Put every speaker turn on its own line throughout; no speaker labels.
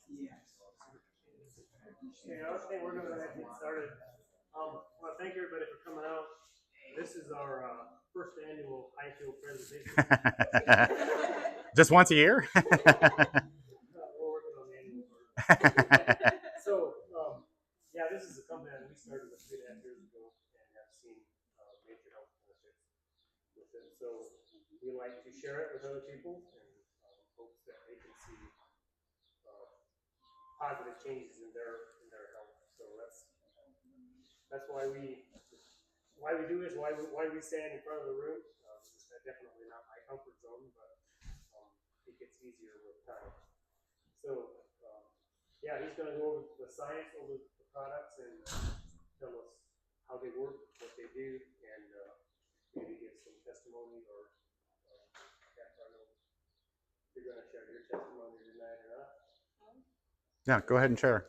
Okay, okay, we're going to get started. Well, thank you everybody for coming out. This is our first annual high fuel presentation.
Just once a year?
We're working on the annual part. So, yeah, this is a company that we started 3.5 years ago and have seen major health benefits with it. So we like to share it with other people and hopes that they can see positive changes in their health. So that's why we do this, why we stand in front of the room. It's definitely not my comfort zone, but it gets easier with time. So yeah, he's going to go over the science, over the products, and tell us how they work, what they do, and maybe give some testimony or yeah, I don't know if you're going to share your testimony tonight or not.
Yeah, go ahead and share.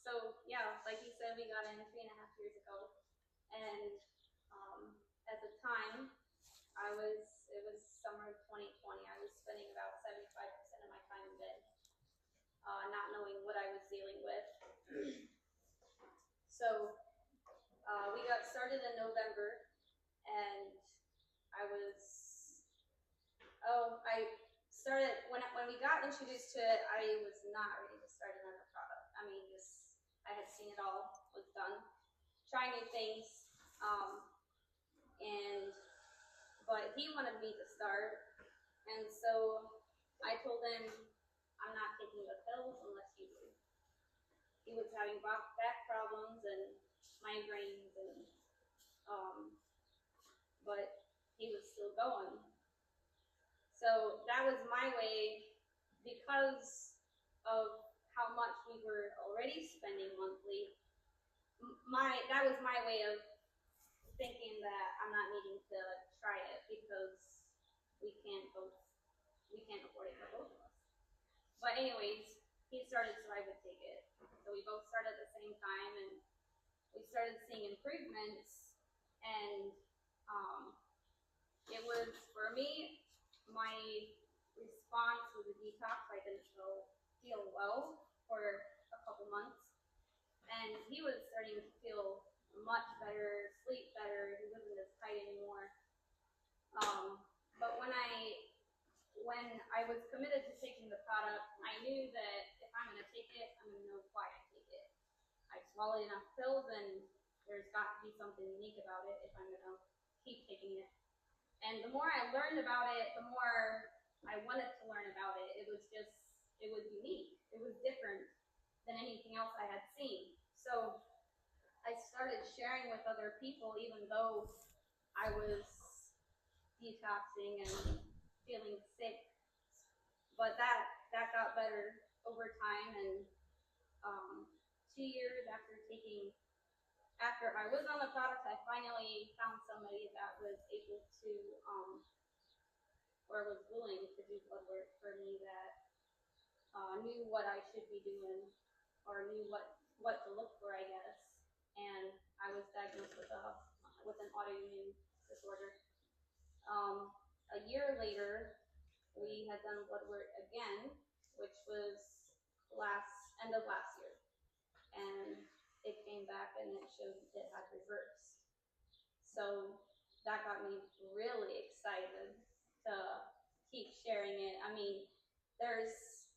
So yeah, like you said, we got in 3.5 years ago, and at the time, it was summer of 2020. I was spending about 75% of my time in bed, not knowing what I was dealing with. So we got started in November, and I started when we got introduced to it. I was not ready to start another product. I mean, I had seen it all, was done, try new things, but he wanted me to start, and so I told him I'm not taking the pills unless you do. He was having back problems and migraines, but he was still going. So that was my way, because of how much we were already spending monthly. That was my way of thinking that I'm not needing to try it because we can't afford it for both of us. But anyways, he started, so I would take it. So we both started at the same time, and we started seeing improvements. And it was, for me, my response was a detox. I didn't feel well for a couple months, and he was starting to feel much better, sleep better. He wasn't as tight anymore. But when I was committed to taking the product, I knew that if I'm going to take it, I'm going to know why I take it. I swallowed enough pills, and there's got to be something unique about it if I'm going to keep taking it. And the more I learned about it, the more I wanted to learn about it. It was unique. It was different than anything else I had seen. So I started sharing with other people, even though I was detoxing and feeling sick. But that got better over time, and 2 years after I was on the product, I finally found somebody that was able to or was willing to do blood work for me, that knew what I should be doing, or knew what to look for, I guess. And I was diagnosed with an autoimmune disorder. A year later, we had done blood work again, which was end of last year, and it came back and it showed it had reversed. So that got me really excited to keep sharing it. I mean,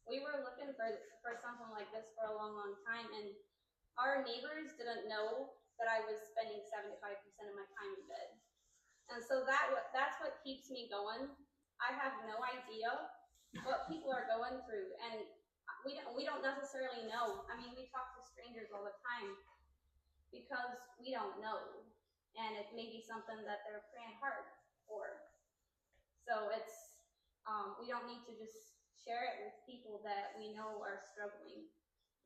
we were looking for something like this for a long time, and our neighbors didn't know that I was spending 75% of my time in bed. And so that's what keeps me going. I have no idea what people are going through, and we don't necessarily know. I mean, we talk to strangers all the time because we don't know, and it may be something that they're praying hard for. So we don't need to just share it with people that we know are struggling.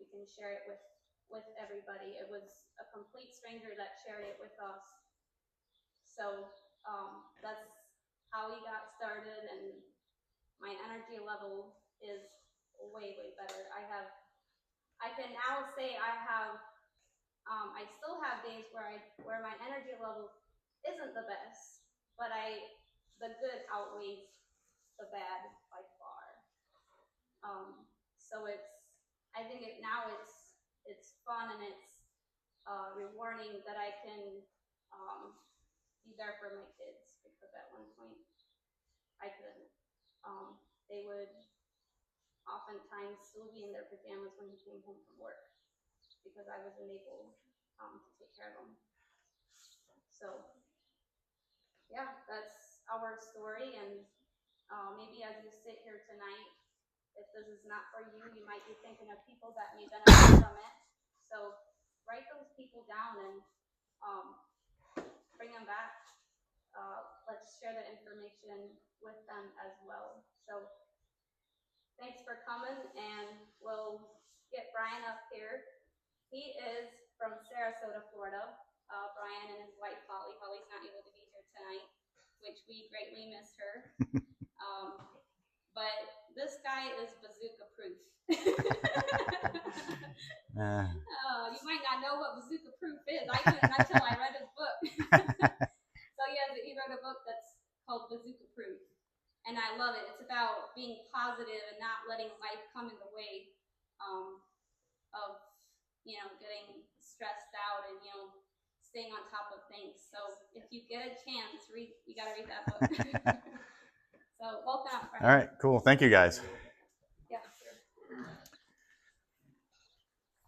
We can share it with everybody. It was a complete stranger that shared it with us. So that's how we got started, and my energy level is way better. I can now say I still have days where my energy level isn't the best, but the good outweighs the bad by far. So I think now it's fun and it's rewarding that I can be there for my kids, because at one point I couldn't. They would oftentimes still be in their pajamas when he came home from work because I wasn't able to take care of them. So yeah, that's our story. And maybe as you sit here tonight, if this is not for you, you might be thinking of people that may benefit from it. So write those people down and bring them back. Let's share the information with them as well. So thanks for coming, and we'll get Brian up here. He is from Sarasota, Florida. Brian and his wife, Holly. Holly's not able to be here tonight, which we greatly miss her. But this guy is bazooka proof. You might not know what bazooka proof is. I didn't until I read his book. So he wrote a book that's called Bazooka Proof. And I love it. It's about being positive and not letting life come in the way of getting stressed out and staying on top of things. So if you get a chance, you got to read that book. So welcome. Brian.
All right, cool. Thank you, guys.
Yeah.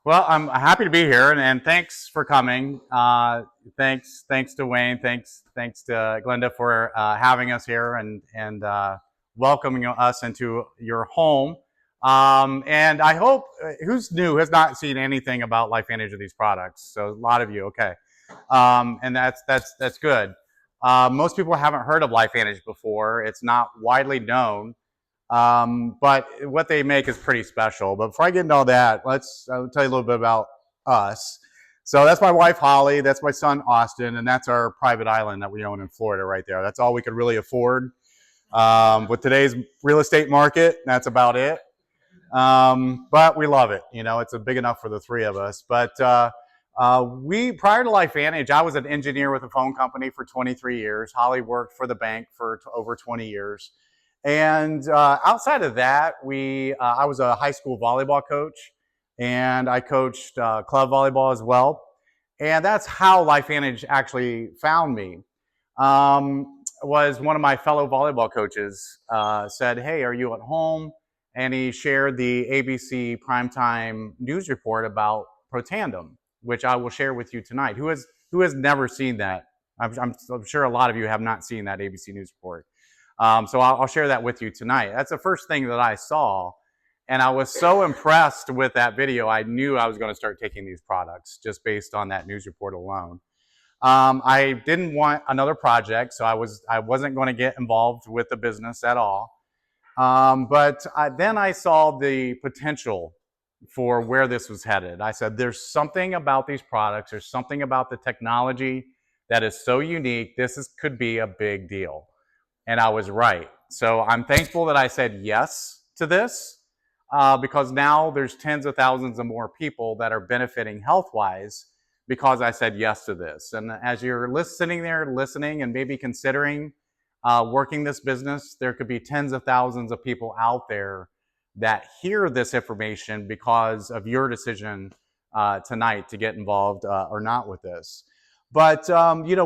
Well, I'm happy to be here, and thanks for coming. Thanks to Wayne. Thanks to Glenda for having us here and welcoming us into your home. And I hope who's new has not seen anything about LifeVantage of these products. So a lot of you, okay, and that's good. Most people haven't heard of LifeVantage before. It's not widely known. But what they make is pretty special. But before I get into all that, I'll tell you a little bit about us. So that's my wife, Holly. That's my son, Austin. And that's our private island that we own in Florida right there. That's all we could really afford. With today's real estate market, that's about it. But we love it. It's big enough for the three of us. But prior to LifeVantage, I was an engineer with a phone company for 23 years. Holly worked for the bank for over 20 years. And outside of that, I was a high school volleyball coach, and I coached club volleyball as well. And that's how LifeVantage actually found me. Was one of my fellow volleyball coaches said, "Hey, are you at home?" And he shared the ABC primetime news report about Protandem, which I will share with you tonight. Who has never seen that? I'm sure a lot of you have not seen that ABC news report. So I'll share that with you tonight. That's the first thing that I saw. And I was so impressed with that video, I knew I was going to start taking these products just based on that news report alone. I didn't want another project, so I wasn't going to get involved with the business at all. But then I saw the potential for where this was headed. I said, there's something about these products, there's something about the technology that is so unique, could be a big deal. And I was right. So I'm thankful that I said yes to this because now there's tens of thousands of more people that are benefiting health-wise because I said yes to this. And as you're sitting there listening and maybe considering working this business, there could be tens of thousands of people out there that hear this information because of your decision tonight to get involved or not with this. But,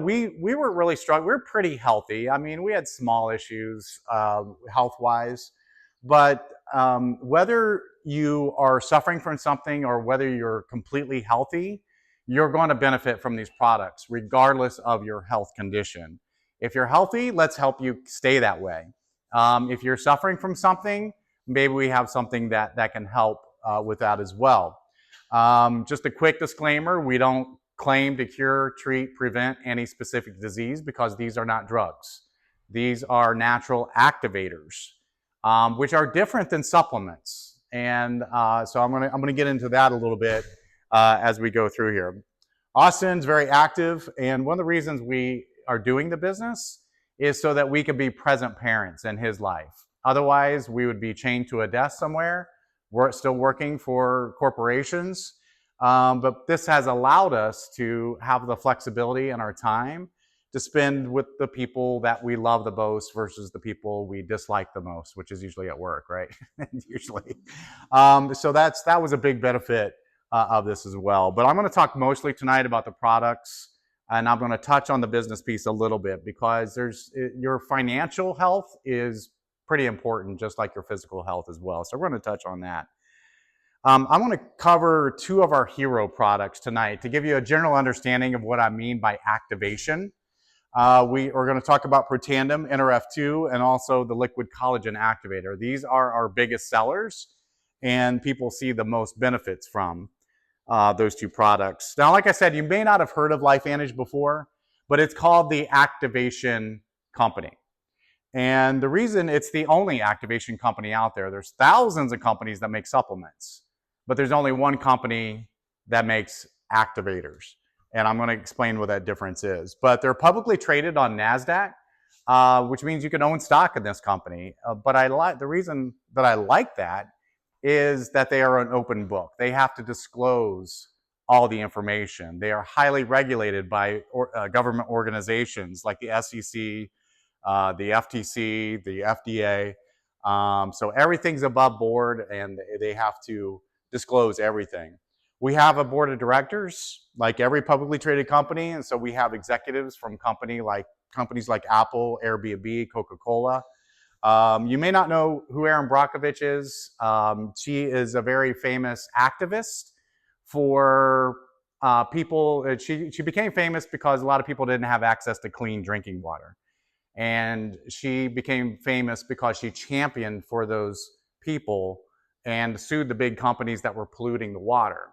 we were really struggling. We were pretty healthy. I mean, we had small issues health-wise. But whether you are suffering from something or whether you're completely healthy, you're going to benefit from these products, regardless of your health condition. If you're healthy, let's help you stay that way. If you're suffering from something, maybe we have something that can help with that as well. Just a quick disclaimer, we don't claim to cure, treat, prevent any specific disease because these are not drugs. These are natural activators, which are different than supplements. And so I'm gonna get into that a little bit as we go through here. Austin's very active, and one of the reasons we are doing the business is so that we can be present parents in his life. Otherwise, we would be chained to a desk somewhere. We're still working for corporations. But this has allowed us to have the flexibility in our time to spend with the people that we love the most versus the people we dislike the most, which is usually at work, right? Usually. So that was a big benefit of this as well. But I'm going to talk mostly tonight about the products, and I'm going to touch on the business piece a little bit because your financial health is pretty important, just like your physical health as well. So we're going to touch on that. I want to cover two of our hero products tonight to give you a general understanding of what I mean by activation. We are going to talk about Protandim, NRF2, and also the liquid collagen activator. These are our biggest sellers, and people see the most benefits from those two products. Now, like I said, you may not have heard of LifeVantage before, but it's called the Activation Company. And the reason it's the only activation company out there, there's thousands of companies that make supplements, but there's only one company that makes activators. And I'm going to explain what that difference is. But they're publicly traded on NASDAQ, which means you can own stock in this company. But the reason that I like that is that they are an open book. They have to disclose all the information. They are highly regulated by government organizations like the SEC, the FTC, the FDA. So everything's above board and they have to disclose everything. We have a board of directors like every publicly traded company. And so we have executives from companies like Apple, Airbnb, Coca-Cola. You may not know who Erin Brockovich is. She is a very famous activist for people. She became famous because a lot of people didn't have access to clean drinking water. And she became famous because she championed for those people and sued the big companies that were polluting the water.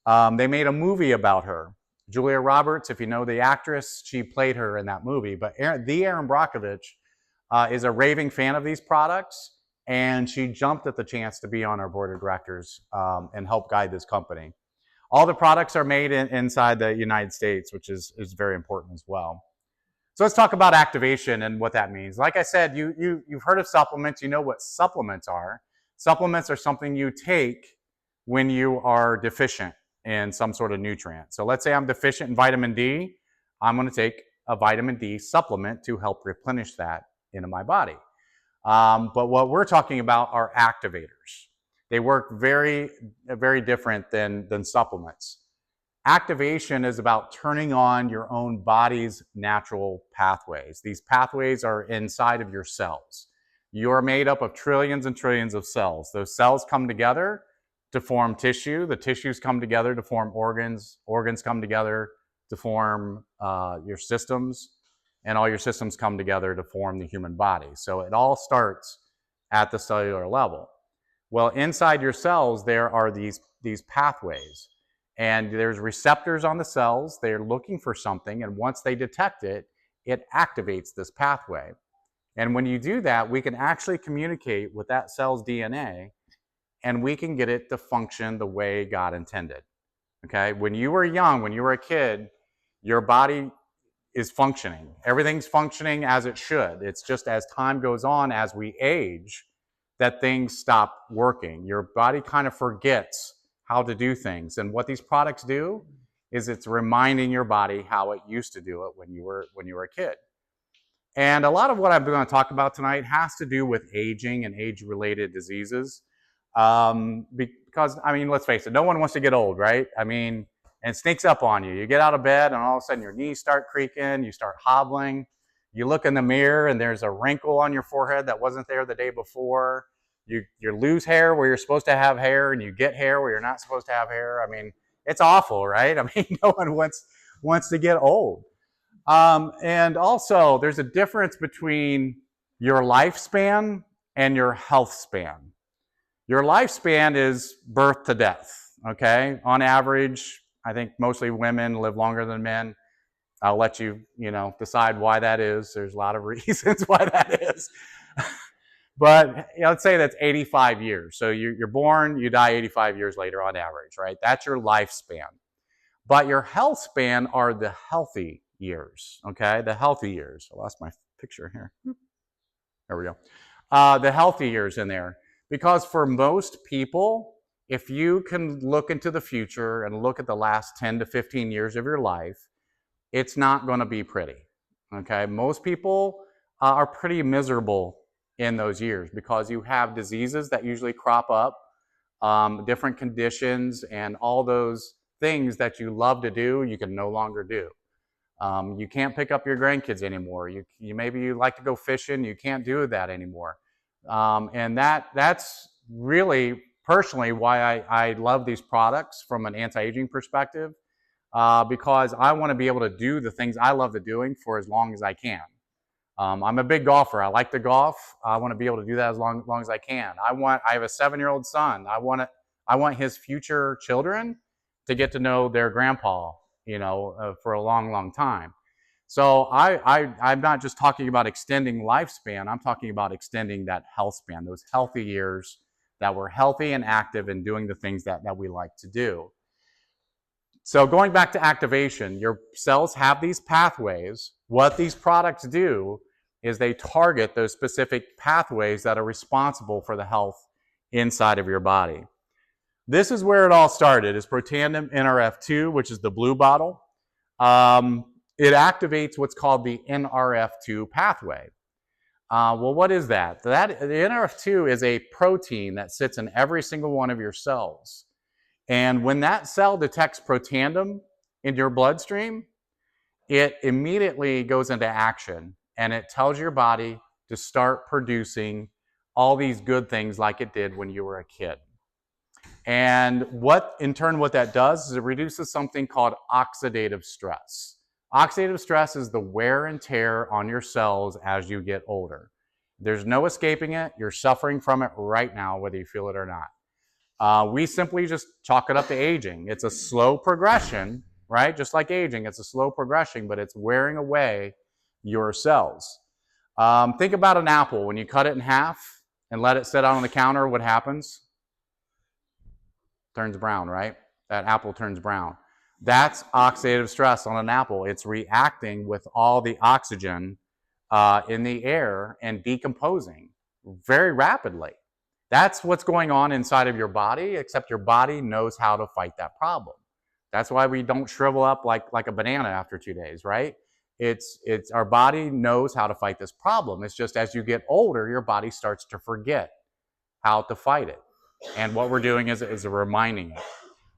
They made a movie about her. Julia Roberts, if you know the actress, she played her in that movie. But Erin Brockovich is a raving fan of these products, and she jumped at the chance to be on our board of directors and help guide this company. All the products are made inside the United States, which is very important as well. So let's talk about activation and what that means. Like I said, you've heard of supplements. You know what supplements are. Supplements are something you take when you are deficient in some sort of nutrient. So let's say I'm deficient in vitamin D. I'm going to take a vitamin D supplement to help replenish that into my body. But what we're talking about are activators. They work very, very different than supplements. Activation is about turning on your own body's natural pathways. These pathways are inside of your cells. You're made up of trillions and trillions of cells. Those cells come together to form tissue. The tissues come together to form organs. Organs come together to form your systems. And all your systems come together to form the human body. So it all starts at the cellular level. Well, inside your cells, there are these pathways. And there's receptors on the cells. They're looking for something. And once they detect it, it activates this pathway. And when you do that, we can actually communicate with that cell's DNA, and we can get it to function the way God intended. Okay? When you were young, when you were a kid, your body is functioning. Everything's functioning as it should. It's just as time goes on, as we age, that things stop working. Your body kind of forgets how to do things. And what these products do is it's reminding your body how it used to do it when you were a kid. And a lot of what I'm going to talk about tonight has to do with aging and age-related diseases. Because, I mean, let's face it, no one wants to get old, right? I mean, and it sneaks up on you. You get out of bed and all of a sudden your knees start creaking, you start hobbling. You look in the mirror and there's a wrinkle on your forehead that wasn't there the day before. You lose hair where you're supposed to have hair, and you get hair where you're not supposed to have hair. I mean, it's awful, right? I mean, no one wants to get old. And also, there's a difference between your lifespan and your health span. Your lifespan is birth to death, okay? On average, I think mostly women live longer than men. I'll let you, decide why that is. There's a lot of reasons why that is. But let's say that's 85 years. So you're born, you die 85 years later on average, right? That's your lifespan. But your health span are the healthy years, okay? The healthy years. I lost my picture here. There we go. The healthy years in there. Because for most people, if you can look into the future and look at the last 10 to 15 years of your life, it's not going to be pretty. Okay, most people are pretty miserable in those years because you have diseases that usually crop up, different conditions, and all those things that you love to do, you can no longer do. You can't pick up your grandkids anymore. Maybe you like to go fishing, you can't do that anymore. And that's really personally why I love these products from an anti-aging perspective, because I want to be able to do the things I love to doing for as long as I can. I'm a big golfer. I like to golf. I want to be able to do that as long as I can. I have a 7-year-old son. I want his future children to get to know their grandpa, for a long time. So I'm not just talking about extending lifespan. I'm talking about extending that health span, those healthy years that we're healthy and active and doing the things that we like to do. So going back to activation, your cells have these pathways. What these products do is they target those specific pathways that are responsible for the health inside of your body. This is where it all started, is Protandim NRF2, which is the blue bottle. It activates what's called the NRF2 pathway. Well, what is that? The NRF2 is a protein that sits in every single one of your cells. And when that cell detects Protandim in your bloodstream, it immediately goes into action and it tells your body to start producing all these good things like it did when you were a kid. And what that does is it reduces something called oxidative stress. Oxidative stress is the wear and tear on your cells as you get older. There's no escaping it. You're suffering from it right now, whether you feel it or not. We simply just chalk it up to aging. It's a slow progression, right? Just like aging, it's a slow progression, but it's wearing away your cells. Think about an apple. When you cut it in half and let it sit out on the counter, what happens? Turns brown, right? That apple turns brown. That's oxidative stress on an apple. It's reacting with all the oxygen in the air and decomposing very rapidly. That's what's going on inside of your body, except your body knows how to fight that problem. That's why we don't shrivel up like a banana after 2 days, right? It's our body knows how to fight this problem. It's just as you get older, your body starts to forget how to fight it. And what we're doing is reminding it.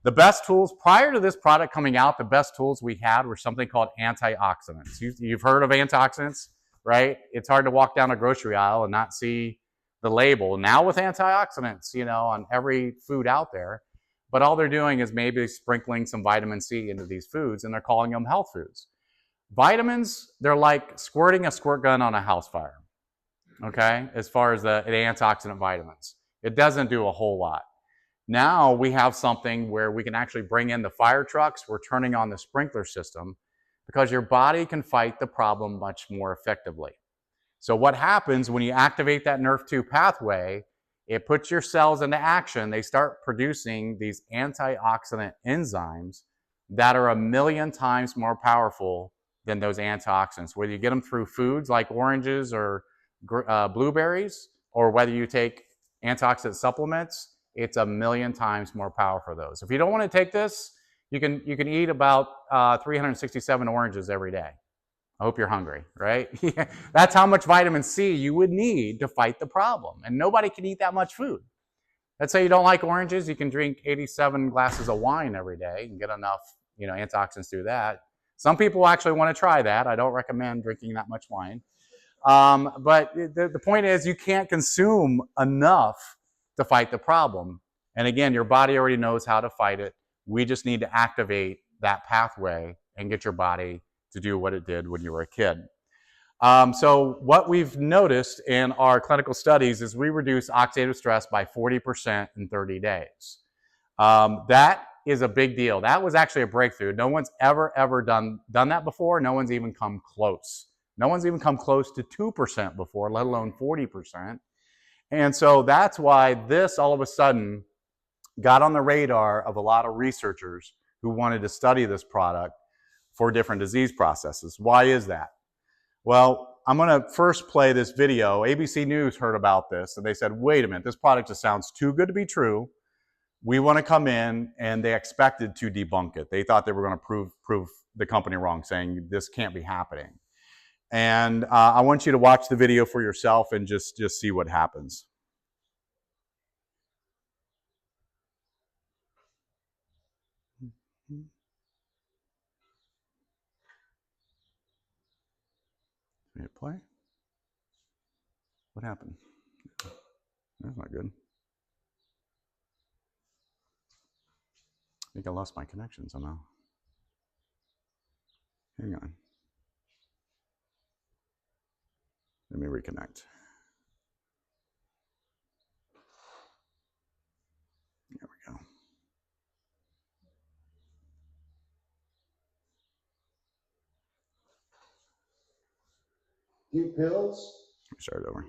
The best tools, prior to this product coming out, the best tools we had were something called antioxidants. You've heard of antioxidants, right? It's hard to walk down a grocery aisle and not see the label. Now with antioxidants, on every food out there, but all they're doing is maybe sprinkling some vitamin C into these foods, and they're calling them health foods. Vitamins, they're like squirting a squirt gun on a house fire, okay, as far as the antioxidant vitamins. It doesn't do a whole lot. Now we have something where we can actually bring in the fire trucks. We're turning on the sprinkler system because your body can fight the problem much more effectively. So what happens when you activate that NRF2 pathway, it puts your cells into action. They start producing these antioxidant enzymes that are 1,000,000 times more powerful than those antioxidants, whether you get them through foods like oranges or blueberries, or whether you take antioxidant supplements, it's 1,000,000 times more powerful for those. If you don't want to take this, you can eat about 367 oranges every day. I hope you're hungry, right? That's how much vitamin C you would need to fight the problem. And nobody can eat that much food. Let's say you don't like oranges, you can drink 87 glasses of wine every day and get enough, antioxidants through that. Some people actually want to try that. I don't recommend drinking that much wine. But the point is, you can't consume enough to fight the problem. And again, your body already knows how to fight it. We just need to activate that pathway and get your body to do what it did when you were a kid. So what we've noticed in our clinical studies is we reduce oxidative stress by 40% in 30 days. That is a big deal. That was actually a breakthrough. No one's ever done that before. No one's even come close. No one's even come close to 2% before, let alone 40%. And so that's why this all of a sudden got on the radar of a lot of researchers who wanted to study this product for different disease processes. Why is that? Well, I'm going to first play this video. ABC News heard about this, and they said, wait a minute, this product just sounds too good to be true. We want to come in, and they expected to debunk it. They thought they were going to prove the company wrong, saying this can't be happening. And I want you to watch the video for yourself and just see what happens. Hit play. What happened? That's not good. I think I lost my connection somehow. Hang on. Let me reconnect. There we go.
Few pills.
Start over.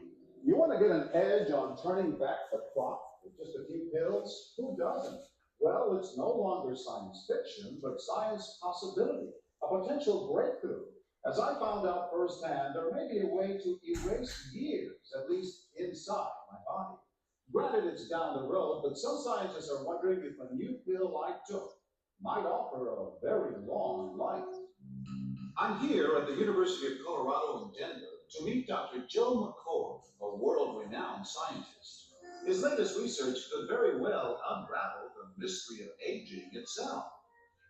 You want to get an edge on turning back the clock with just a few pills? Who doesn't? Well, it's no longer science fiction, but science possibility, a potential breakthrough. As I found out firsthand, there may be a way to erase years, at least inside my body. Granted, it's down the road, but some scientists are wondering if a new pill I took might offer a very long life. I'm here at the University of Colorado in Denver to meet Dr. Joe McCord, a world-renowned scientist. His latest research could very well unravel the mystery of aging itself.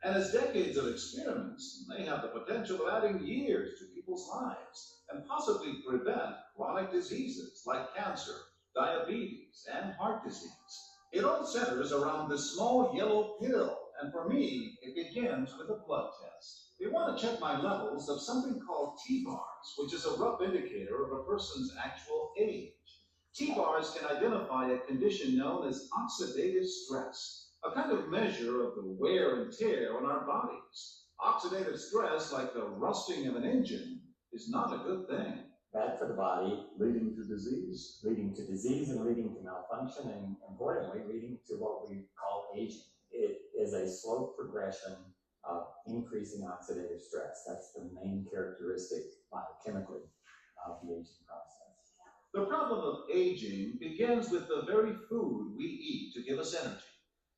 And his decades of experiments may have the potential of adding years to people's lives and possibly prevent chronic diseases like cancer, diabetes, and heart disease. It all centers around this small yellow pill, and for me, it begins with a blood test. We want to check my levels of something called T-bars, which is a rough indicator of a person's actual age. T-bars can identify a condition known as oxidative stress, a kind of measure of the wear and tear on our bodies. Oxidative stress, like the rusting of an engine, is not a good thing.
Bad for the body, leading to disease and leading to malfunction, and importantly, leading to what we call aging. It is a slow progression of increasing oxidative stress. That's the main characteristic biochemically of the aging process.
The problem of aging begins with the very food we eat to give us energy.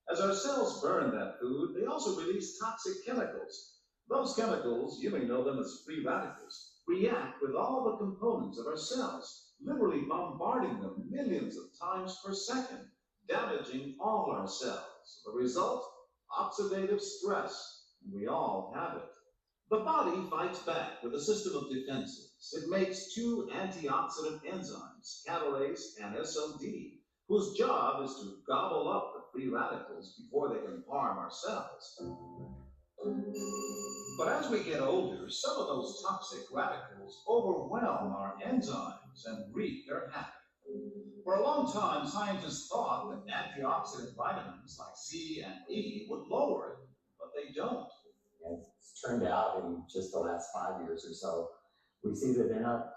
As our cells burn that food, they also release toxic chemicals. Those chemicals, you may know them as free radicals, react with all the components of our cells, literally bombarding them millions of times per second, damaging all our cells. The result? Oxidative stress. We all have it. The body fights back with a system of defenses. It makes two antioxidant enzymes, catalase and SOD, whose job is to gobble up the free radicals before they can harm our cells. But as we get older, some of those toxic radicals overwhelm our enzymes and wreak their havoc. For a long time, scientists thought that antioxidant vitamins like C and E would lower it, but they don't.
And it's turned out in just the last 5 years or so, we see that they're not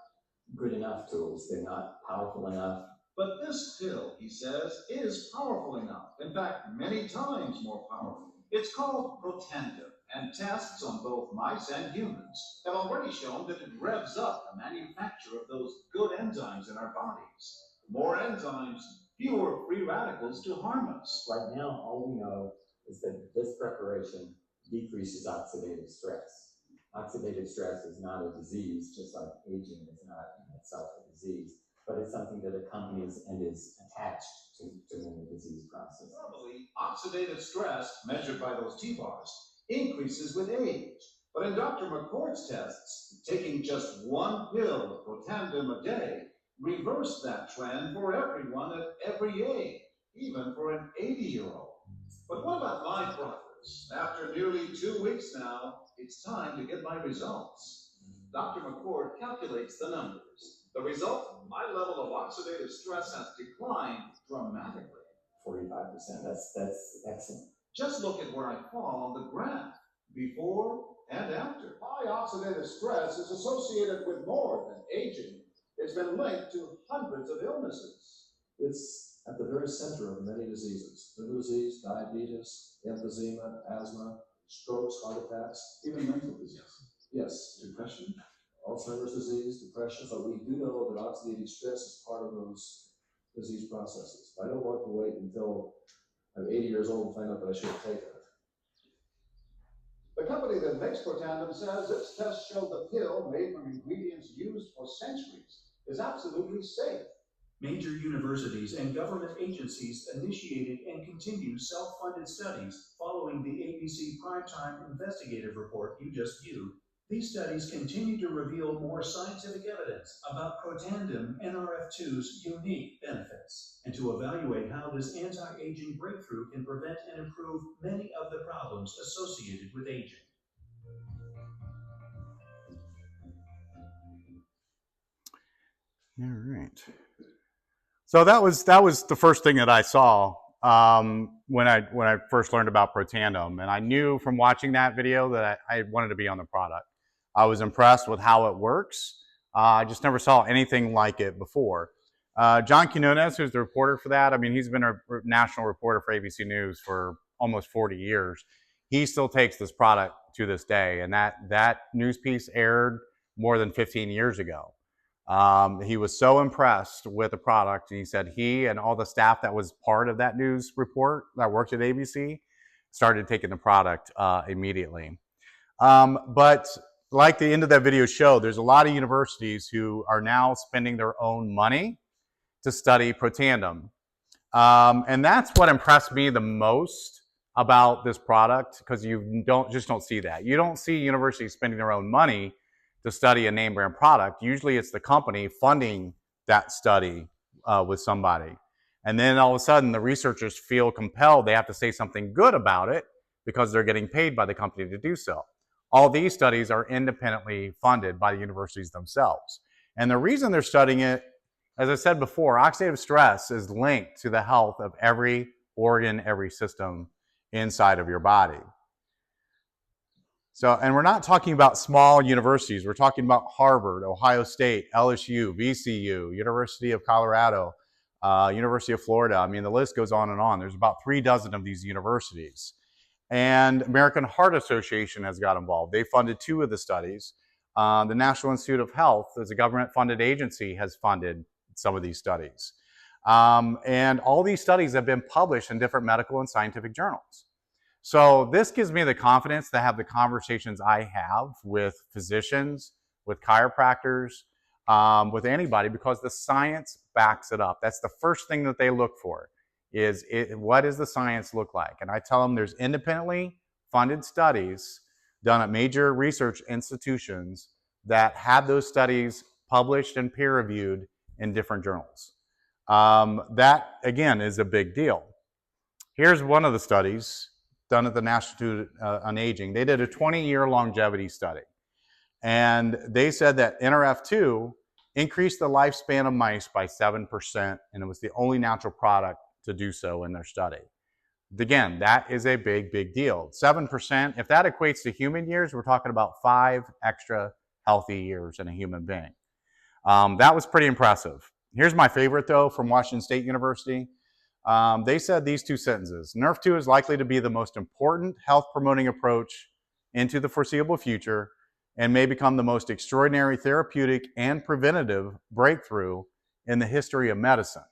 good enough tools. They're not powerful enough.
But this pill, he says, is powerful enough. In fact, many times more powerful. It's called Protandim, and tests on both mice and humans have already shown that it revs up the manufacture of those good enzymes in our bodies. More enzymes, fewer free radicals to harm us.
Right now, all we know is that this preparation decreases oxidative stress. Oxidative stress is not a disease, just like aging is not in itself a disease, but it's something that accompanies and is attached to the disease process.
Normally, oxidative stress, measured by those T-bars, increases with age. But in Dr. McCord's tests, taking just one pill of Protandim a day reversed that trend for everyone at every age, even for an 80-year-old. But what about my progress? After nearly 2 weeks now, it's time to get my results. Dr. McCord calculates the numbers. The result? My level of oxidative stress has declined dramatically.
45%, that's excellent.
Just look at where I fall on the graph, before and after. High oxidative stress is associated with more than aging. It's been linked to hundreds of illnesses.
It's at the very center of many diseases: liver disease, diabetes, emphysema, asthma, strokes, heart attacks, even mental disease. Yes, depression, Alzheimer's disease, depression, but we do know that oxidative stress is part of those disease processes. I don't want to wait until I'm 80 years old and find out that I should have taken it.
The company that makes Protandim says its tests show the pill, made from ingredients used for centuries, is absolutely safe.
Major universities and government agencies initiated and continue self-funded studies following the ABC Primetime Investigative Report you just viewed. These studies continue to reveal more scientific evidence about Protandim NRF2's unique benefits, and to evaluate how this anti-aging breakthrough can prevent and improve many of the problems associated with aging.
All right. So that was the first thing that I saw when I first learned about Protandim, and I knew from watching that video that I wanted to be on the product. I was impressed with how it works. I just never saw anything like it before. John Quinones, who's the reporter for that, I mean, he's been a national reporter for ABC News for almost 40 years. He still takes this product to this day, and that news piece aired more than 15 years ago. He was so impressed with the product, and he said he and all the staff that was part of that news report that worked at ABC started taking the product immediately. But like the end of that video showed, there's a lot of universities who are now spending their own money to study Protandim. And that's what impressed me the most about this product, because you don't see that. You don't see universities spending their own money to study a name brand product. Usually it's the company funding that study with somebody. And then all of a sudden the researchers feel compelled, they have to say something good about it because they're getting paid by the company to do so. All these studies are independently funded by the universities themselves. And the reason they're studying it, as I said before, oxidative stress is linked to the health of every organ, every system inside of your body. So, and we're not talking about small universities. We're talking about Harvard, Ohio State, LSU, VCU, University of Colorado, University of Florida. I mean, the list goes on and on. There's about 36 of these universities. And American Heart Association has got involved. They funded 2 of the studies. The National Institute of Health, as a government-funded agency, has funded some of these studies. And all these studies have been published in different medical and scientific journals. So this gives me the confidence to have the conversations I have with physicians, with chiropractors, with anybody, because the science backs it up. That's the first thing that they look for, is what does the science look like? And I tell them there's independently funded studies done at major research institutions that have those studies published and peer-reviewed in different journals. That, again, is a big deal. Here's one of the studies done at the National Institute on Aging. They did a 20-year longevity study. And they said that NRF2 increased the lifespan of mice by 7%, and it was the only natural product to do so in their study. Again, that is a big, big deal. 7%, if that equates to human years, we're talking about 5 extra healthy years in a human being. That was pretty impressive. Here's my favorite, though, from Washington State University. They said these 2 sentences: NRF2 is likely to be the most important health-promoting approach into the foreseeable future and may become the most extraordinary therapeutic and preventative breakthrough in the history of medicine.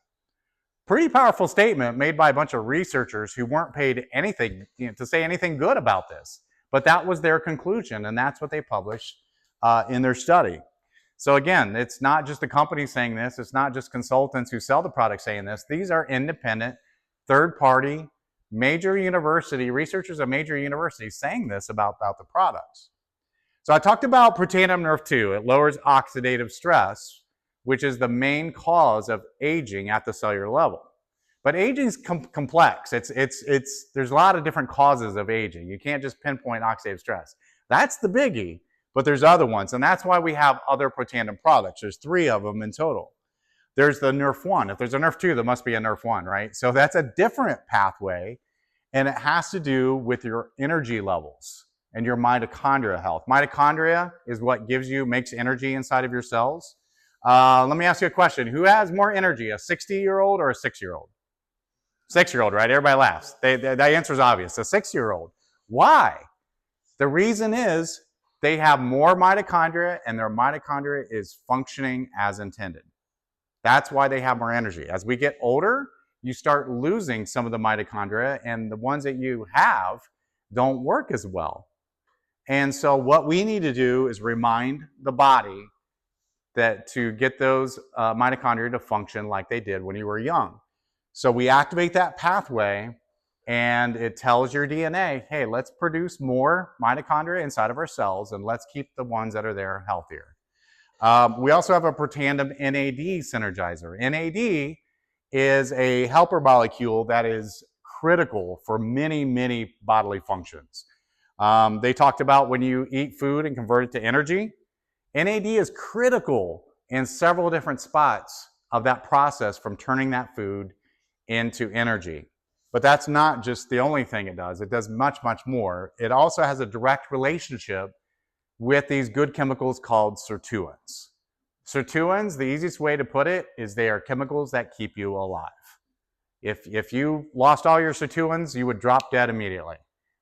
Pretty powerful statement made by a bunch of researchers who weren't paid anything to say anything good about this. But that was their conclusion, and that's what they published in their study. So again, it's not just the company saying this. It's not just consultants who sell the product saying this. These are independent, third-party, major university, researchers at major universities saying this about the products. So I talked about Protandim NRF2. It lowers oxidative stress, which is the main cause of aging at the cellular level. But aging is complex. There's a lot of different causes of aging. You can't just pinpoint oxidative stress. That's the biggie. But there's other ones, and that's why we have other Protandim products. There's 3 of them in total. There's the NRF1. If there's a NRF2, there must be a NRF1, right? So that's a different pathway, and it has to do with your energy levels and your mitochondria health. Mitochondria is what makes energy inside of your cells. Let me ask you a question. Who has more energy, a 60-year-old or a 6-year-old? 6-year-old, right? Everybody laughs. That answer is obvious. A 6-year-old. Why? The reason is they have more mitochondria, and their mitochondria is functioning as intended. That's why they have more energy. As we get older, you start losing some of the mitochondria, and the ones that you have don't work as well. And so what we need to do is remind the body that to get those mitochondria to function like they did when you were young. So we activate that pathway, and it tells your DNA, hey, let's produce more mitochondria inside of our cells, and let's keep the ones that are there healthier. We also have a protandum NAD synergizer. NAD is a helper molecule that is critical for many, many bodily functions. They talked about when you eat food and convert it to energy, NAD is critical in several different spots of that process from turning that food into energy. But that's not just the only thing it does. It does much, much more. It also has a direct relationship with these good chemicals called sirtuins. Sirtuins, the easiest way to put it, is they are chemicals that keep you alive. If you lost all your sirtuins, you would drop dead immediately.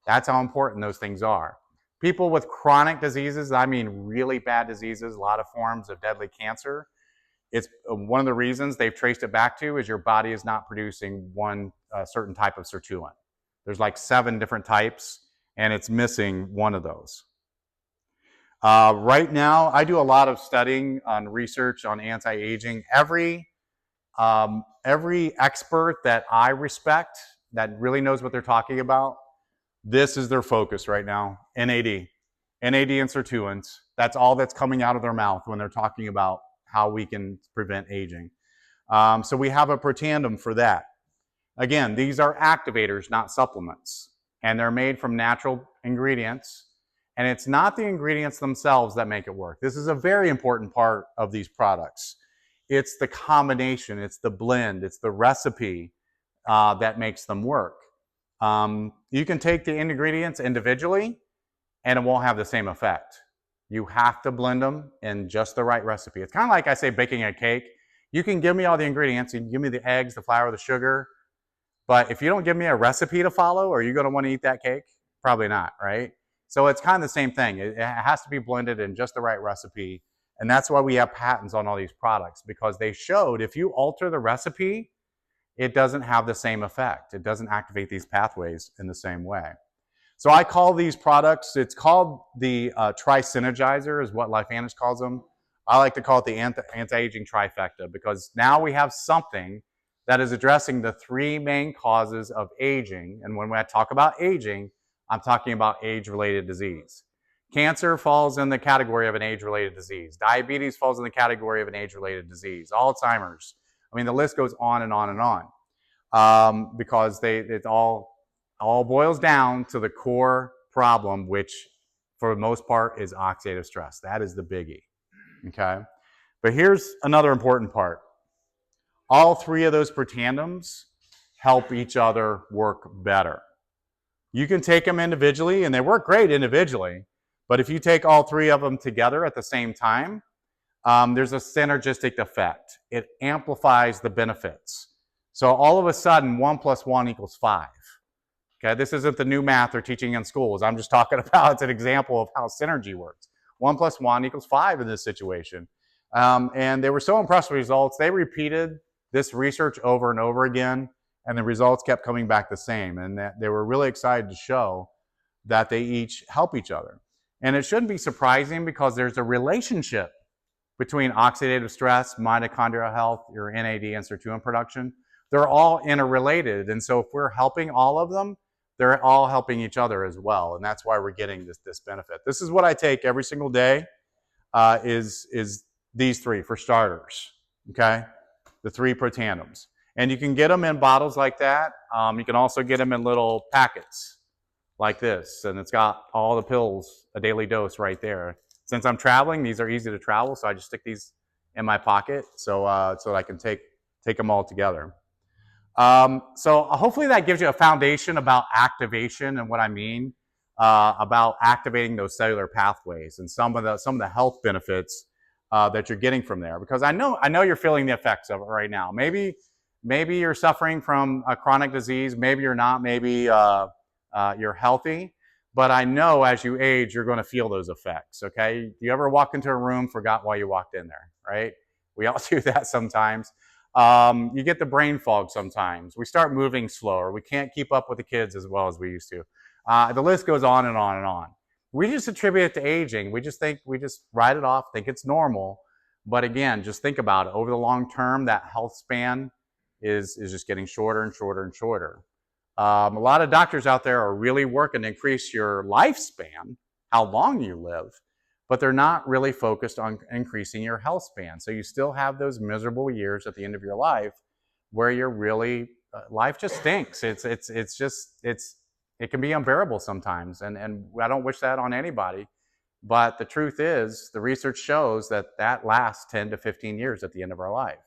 That's how important those things are. People with chronic diseases, I mean really bad diseases, a lot of forms of deadly cancer, it's one of the reasons they've traced it back to is your body is not producing one certain type of sirtuin. There's like 7 different types, and it's missing one of those. Right now, I do a lot of studying on research on anti-aging. Every expert that I respect that really knows what they're talking about, this is their focus right now, NAD and sirtuins. That's all that's coming out of their mouth when they're talking about how we can prevent aging. So we have a protandum for that. Again, these are activators, not supplements, and they're made from natural ingredients. And it's not the ingredients themselves that make it work. This is a very important part of these products. It's the combination, it's the blend, it's the recipe that makes them work. You can take the ingredients individually and it won't have the same effect. You have to blend them in just the right recipe. It's kind of like I say baking a cake. You can give me all the ingredients, you can give me the eggs, the flour, the sugar, but if you don't give me a recipe to follow, are you going to want to eat that cake? Probably not, right? So it's kind of the same thing. It has to be blended in just the right recipe, and that's why we have patents on all these products, because they showed if you alter the recipe, it doesn't have the same effect. It doesn't activate these pathways in the same way. So I call these products, it's called the Tri-Synergizer is what LifeVantage calls them. I like to call it the anti-aging trifecta, because now we have something that is addressing the 3 main causes of aging. And when I talk about aging, I'm talking about age-related disease. Cancer falls in the category of an age-related disease. Diabetes falls in the category of an age-related disease. Alzheimer's. I mean, the list goes on and on and on, because it all boils down to the core problem, which for the most part is oxidative stress. That is the biggie, okay? But here's another important part. All 3 of those protandems help each other work better. You can take them individually, and they work great individually, but if you take all 3 of them together at the same time, there's a synergistic effect. It amplifies the benefits. So all of a sudden, 1 + 1 = 5. Okay, this isn't the new math they're teaching in schools. I'm just talking about, it's an example of how synergy works. 1 + 1 = 5 in this situation. And they were so impressed with results, they repeated this research over and over again, and the results kept coming back the same. And that they were really excited to show that they each help each other. And it shouldn't be surprising, because there's a relationship between oxidative stress, mitochondrial health, your NAD and sirtuin production. They're all interrelated. And so if we're helping all of them, they're all helping each other as well. And that's why we're getting this benefit. This is what I take every single day, is these 3 for starters, okay? The 3 protandems. And you can get them in bottles like that. You can also get them in little packets like this. And it's got all the pills, a daily dose right there. Since I'm traveling, these are easy to travel, so I just stick these in my pocket so that I can take them all together. So hopefully that gives you a foundation about activation and what I mean about activating those cellular pathways and some of the health benefits that you're getting from there. Because I know you're feeling the effects of it right now. Maybe you're suffering from a chronic disease. Maybe you're not. Maybe you're healthy. But I know as you age, you're going to feel those effects, okay? You ever walk into a room, forgot why you walked in there, right? We all do that sometimes. You get the brain fog sometimes. We start moving slower. We can't keep up with the kids as well as we used to. The list goes on and on and on. we just attribute it to aging. We just write it off, think it's normal. But again, just think about it. Over the long term, that health span is just getting shorter and shorter and shorter. A lot of doctors out there are really working to increase your lifespan, how long you live, but they're not really focused on increasing your health span. So you still have those miserable years at the end of your life where you're really, life just stinks. It can be unbearable sometimes. And I don't wish that on anybody. But the truth is, the research shows that lasts 10 to 15 years at the end of our life.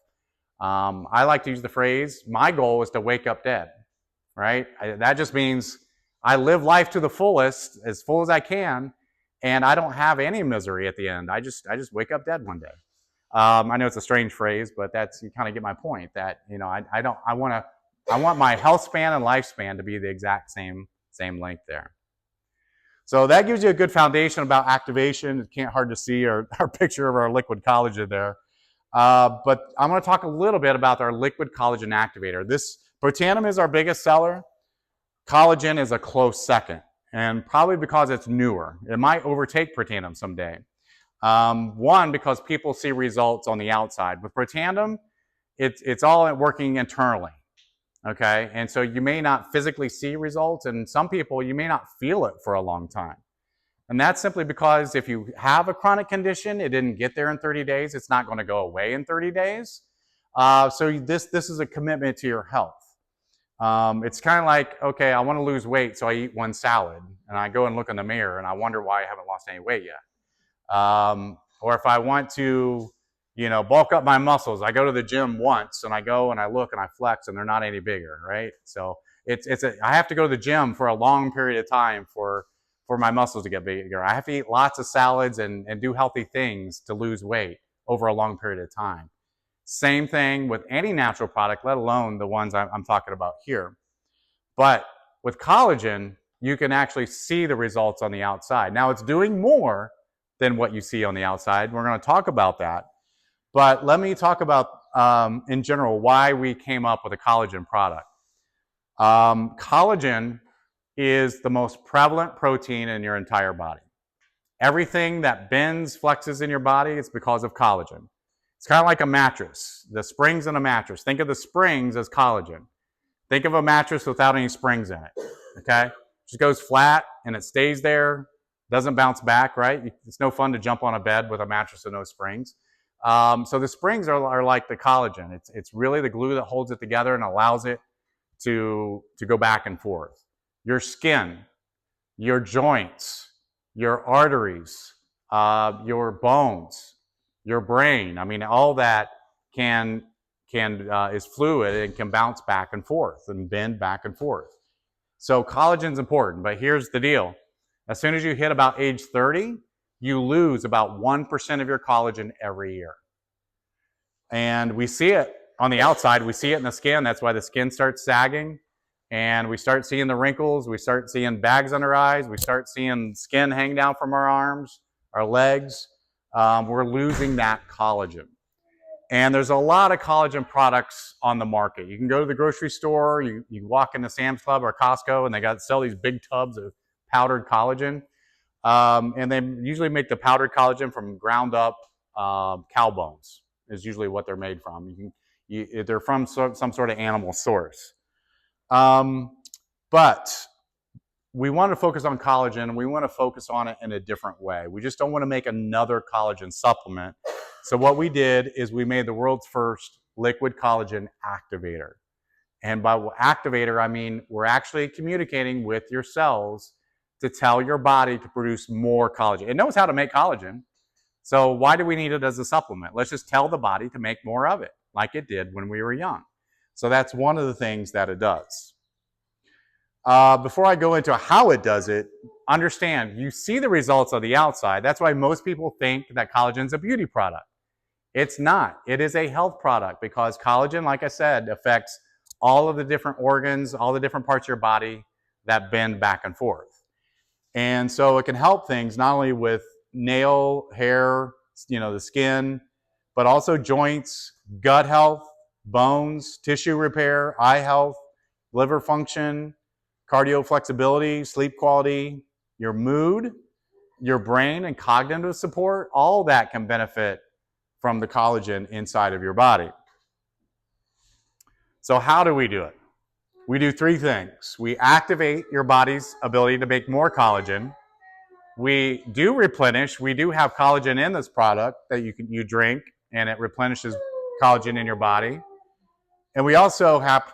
I like to use the phrase, my goal is to wake up dead, right? That just means I live life to the fullest, as full as I can, and I don't have any misery at the end. I just wake up dead one day. I know it's a strange phrase, but you kind of get my point. That I want my health span and lifespan to be the exact same length there. So that gives you a good foundation about activation. It can't hard to see our picture of our liquid collagen there. But I'm going to talk a little bit about our liquid collagen activator. This Protandim is our biggest seller. Collagen is a close second, and probably because it's newer. It might overtake Protandim someday. One, because people see results on the outside. With Protandim, it's all working internally. Okay, and so you may not physically see results, and some people, you may not feel it for a long time. And that's simply because if you have a chronic condition, it didn't get there in 30 days, it's not going to go away in 30 days. So this is a commitment to your health. It's kind of like, okay, I want to lose weight, so I eat one salad, and I go and look in the mirror, and I wonder why I haven't lost any weight yet. Or if I want to, bulk up my muscles, I go to the gym once, and I go and I look and I flex, and they're not any bigger, right? So I have to go to the gym for a long period of time for my muscles to get bigger. I have to eat lots of salads and do healthy things to lose weight over a long period of time. Same thing with any natural product, let alone the ones I'm talking about here. But with collagen, you can actually see the results on the outside. Now, it's doing more than what you see on the outside. We're going to talk about that. But let me talk about, in general, why we came up with a collagen product. Collagen is the most prevalent protein in your entire body. Everything that bends, flexes in your body, it's because of collagen. It's kind of like a mattress, the springs in a mattress. Think of the springs as collagen. Think of a mattress without any springs in it, okay? It just goes flat and it stays there, doesn't bounce back, right? It's no fun to jump on a bed with a mattress with no springs. So the springs are like the collagen. It's really the glue that holds it together and allows it to go back and forth. Your skin, your joints, your arteries, your bones, your brain. I mean, all that is fluid and can bounce back and forth and bend back and forth. So collagen's important, but here's the deal. As soon as you hit about age 30, you lose about 1% of your collagen every year. And we see it on the outside. We see it in the skin. That's why the skin starts sagging. And we start seeing the wrinkles. We start seeing bags under eyes. We start seeing skin hang down from our arms, our legs. We're losing that collagen. And there's a lot of collagen products on the market. You can go to the grocery store, you walk into Sam's Club or Costco, and they sell these big tubs of powdered collagen. And they usually make the powdered collagen from ground up cow bones, is usually what they're made from. They're from some sort of animal source. But we want to focus on collagen, and we want to focus on it in a different way. We just don't want to make another collagen supplement. So what we did is we made the world's first liquid collagen activator. And by activator, I mean we're actually communicating with your cells to tell your body to produce more collagen. It knows how to make collagen. So why do we need it as a supplement? Let's just tell the body to make more of it, like it did when we were young. So that's one of the things that it does. Before I go into how it does it, understand, you see the results on the outside. That's why most people think that collagen is a beauty product. It's not. It is a health product because collagen, like I said, affects all of the different organs, all the different parts of your body that bend back and forth. And so it can help things not only with nail, hair, the skin, but also joints, gut health, bones, tissue repair, eye health, liver function, cardio flexibility, sleep quality, your mood, your brain and cognitive support, all that can benefit from the collagen inside of your body. So how do we do it? We do three things. We activate your body's ability to make more collagen. We do replenish. We do have collagen in this product that you drink, and it replenishes collagen in your body. And we also have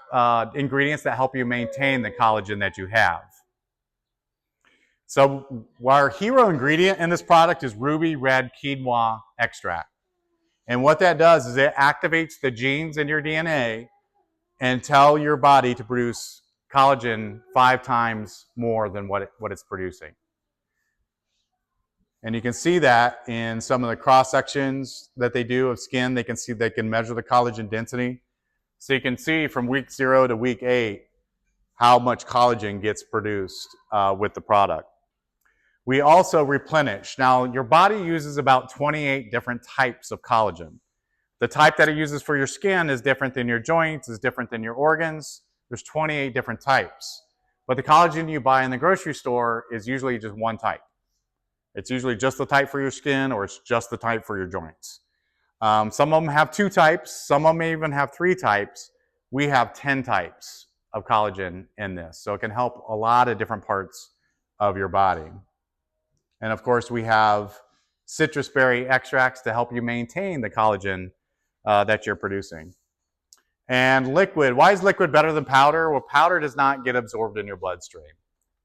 ingredients that help you maintain the collagen that you have. So our hero ingredient in this product is ruby red quinoa extract. And what that does is it activates the genes in your DNA and tell your body to produce collagen 5 times more than what it's producing. And you can see that in some of the cross sections that they do of skin. They can measure the collagen density. So you can see from week 0 to week 8 how much collagen gets produced with the product. We also replenish. Now, your body uses about 28 different types of collagen. The type that it uses for your skin is different than your joints, is different than your organs. There's 28 different types. But the collagen you buy in the grocery store is usually just one type. It's usually just the type for your skin, or it's just the type for your joints. Some of them have 2 types. Some of them may even have 3 types. We have 10 types of collagen in this. So it can help a lot of different parts of your body. And of course, we have citrus berry extracts to help you maintain the collagen that you're producing. And liquid. Why is liquid better than powder? Well, powder does not get absorbed in your bloodstream.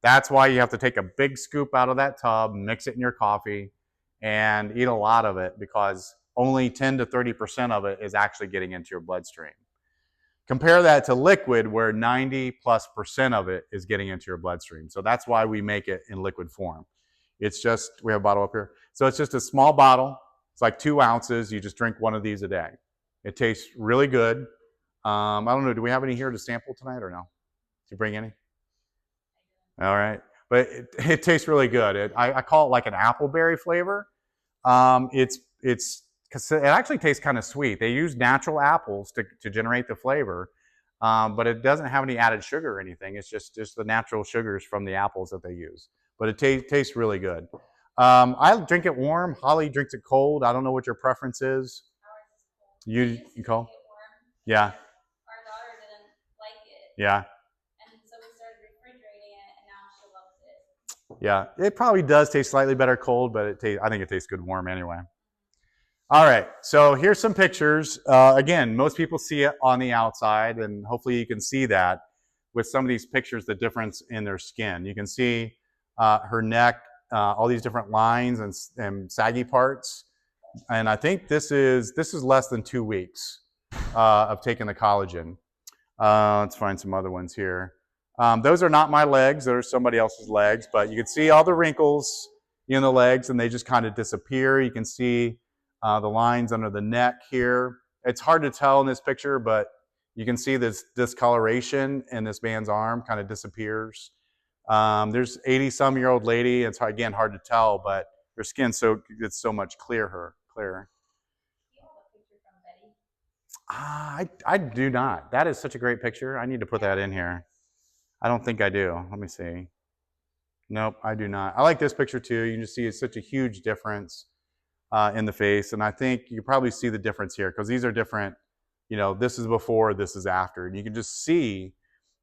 That's why you have to take a big scoop out of that tub, mix it in your coffee, and eat a lot of it, because only 10 to 30% of it is actually getting into your bloodstream. Compare that to liquid, where 90+% of it is getting into your bloodstream. So that's why we make it in liquid form. It's just, we have a bottle up here. So it's just a small bottle. It's like 2 ounces. You just drink one of these a day. It tastes really good. I don't know, do we have any here to sample tonight or no? Did you bring any? All right. But it tastes really good. I call it like an appleberry flavor. It actually tastes kind of sweet. They use natural apples to generate the flavor, but it doesn't have any added sugar or anything. It's just the natural sugars from the apples that they use. But it tastes really good. I drink it warm. Holly drinks it cold. I don't know what your preference is. You cold? Yeah.
Our daughter didn't like it.
Yeah.
And so we started refrigerating it, and now she loves it.
Yeah, it probably does taste slightly better cold, but I think it tastes good warm anyway. All right, so here's some pictures. Again, most people see it on the outside, and hopefully you can see that with some of these pictures, the difference in their skin. You can see her neck, all these different lines and saggy parts. And I think this is less than 2 weeks of taking the collagen. Let's find some other ones here. Those are not my legs. Those are somebody else's legs. But you can see all the wrinkles in the legs, and they just kind of disappear. You can see the lines under the neck here. It's hard to tell in this picture, but you can see this discoloration in this man's arm kind of disappears. There's 80-some-year-old lady. It's, again, hard to tell, but her skin it's so much clearer.
Do you have a picture from Betty?
I do not. That is such a great picture. I need to put that in here. I don't think I do. Let me see. Nope, I do not. I like this picture too. You can just see it's such a huge difference in the face. And I think you probably see the difference here, because these are different. You know, this is before, this is after. And you can just see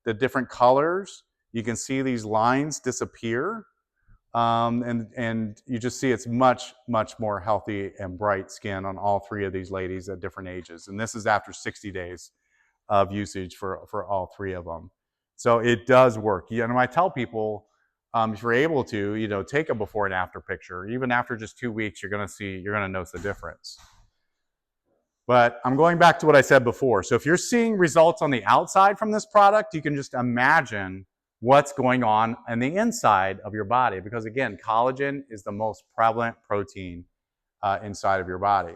the different colors. You can see these lines disappear. And you just see it's much, much more healthy and bright skin on all 3 of these ladies at different ages. And this is after 60 days of usage for all 3 of them. So it does work. And I tell people, if you're able to, take a before and after picture. Even after just 2 weeks, you're going to notice the difference. But I'm going back to what I said before. So if you're seeing results on the outside from this product, you can just imagine what's going on the inside of your body. Because again, collagen is the most prevalent protein inside of your body.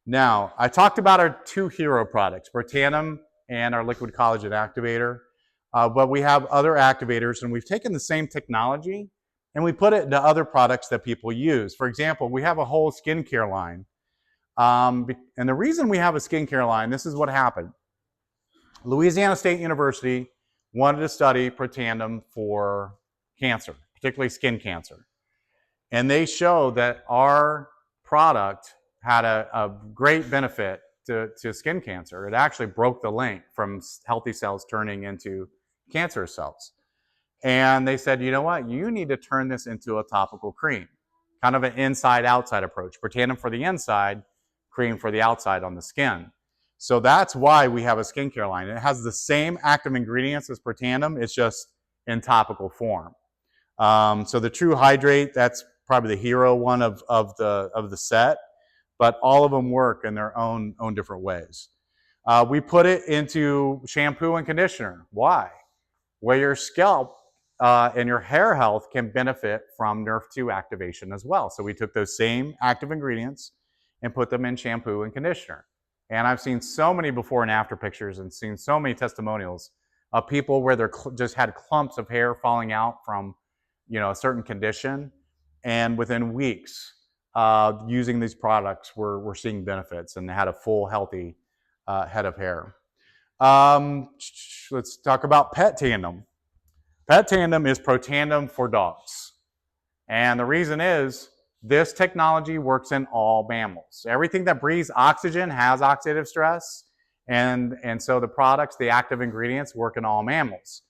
Now, I talked about our 2 hero products, Protandim and our liquid collagen activator. But we have other activators, and we've taken the same technology and we put it into other products that people use. For example, we have a whole skincare line. And the reason we have a skincare line, this is what happened. Louisiana State University wanted to study Protandim for cancer, particularly skin cancer. And they show that our product had a great benefit to skin cancer. It actually broke the link from healthy cells turning into cancerous cells. And they said, you know what? You need to turn this into a topical cream, kind of an inside-outside approach. Protandim for the inside, cream for the outside on the skin. So that's why we have a skincare line. It has the same active ingredients as Protandim. It's just in topical form. So the True Hydrate, that's probably the hero one of the set, but all of them work in their own different ways. We put it into shampoo and conditioner. Why? Where your scalp and your hair health can benefit from NRF2 activation as well. So we took those same active ingredients and put them in shampoo and conditioner. And I've seen so many before and after pictures and seen so many testimonials of people where they're just had clumps of hair falling out from, you know, a certain condition, and within weeks using these products, we're seeing benefits and they had a full, healthy head of hair. Let's talk about Pet Tandem. Pet Tandem is Protandim for dogs. And the reason is this technology works in all mammals. Everything that breathes oxygen has oxidative stress. And so the products, the active ingredients, work in all mammals.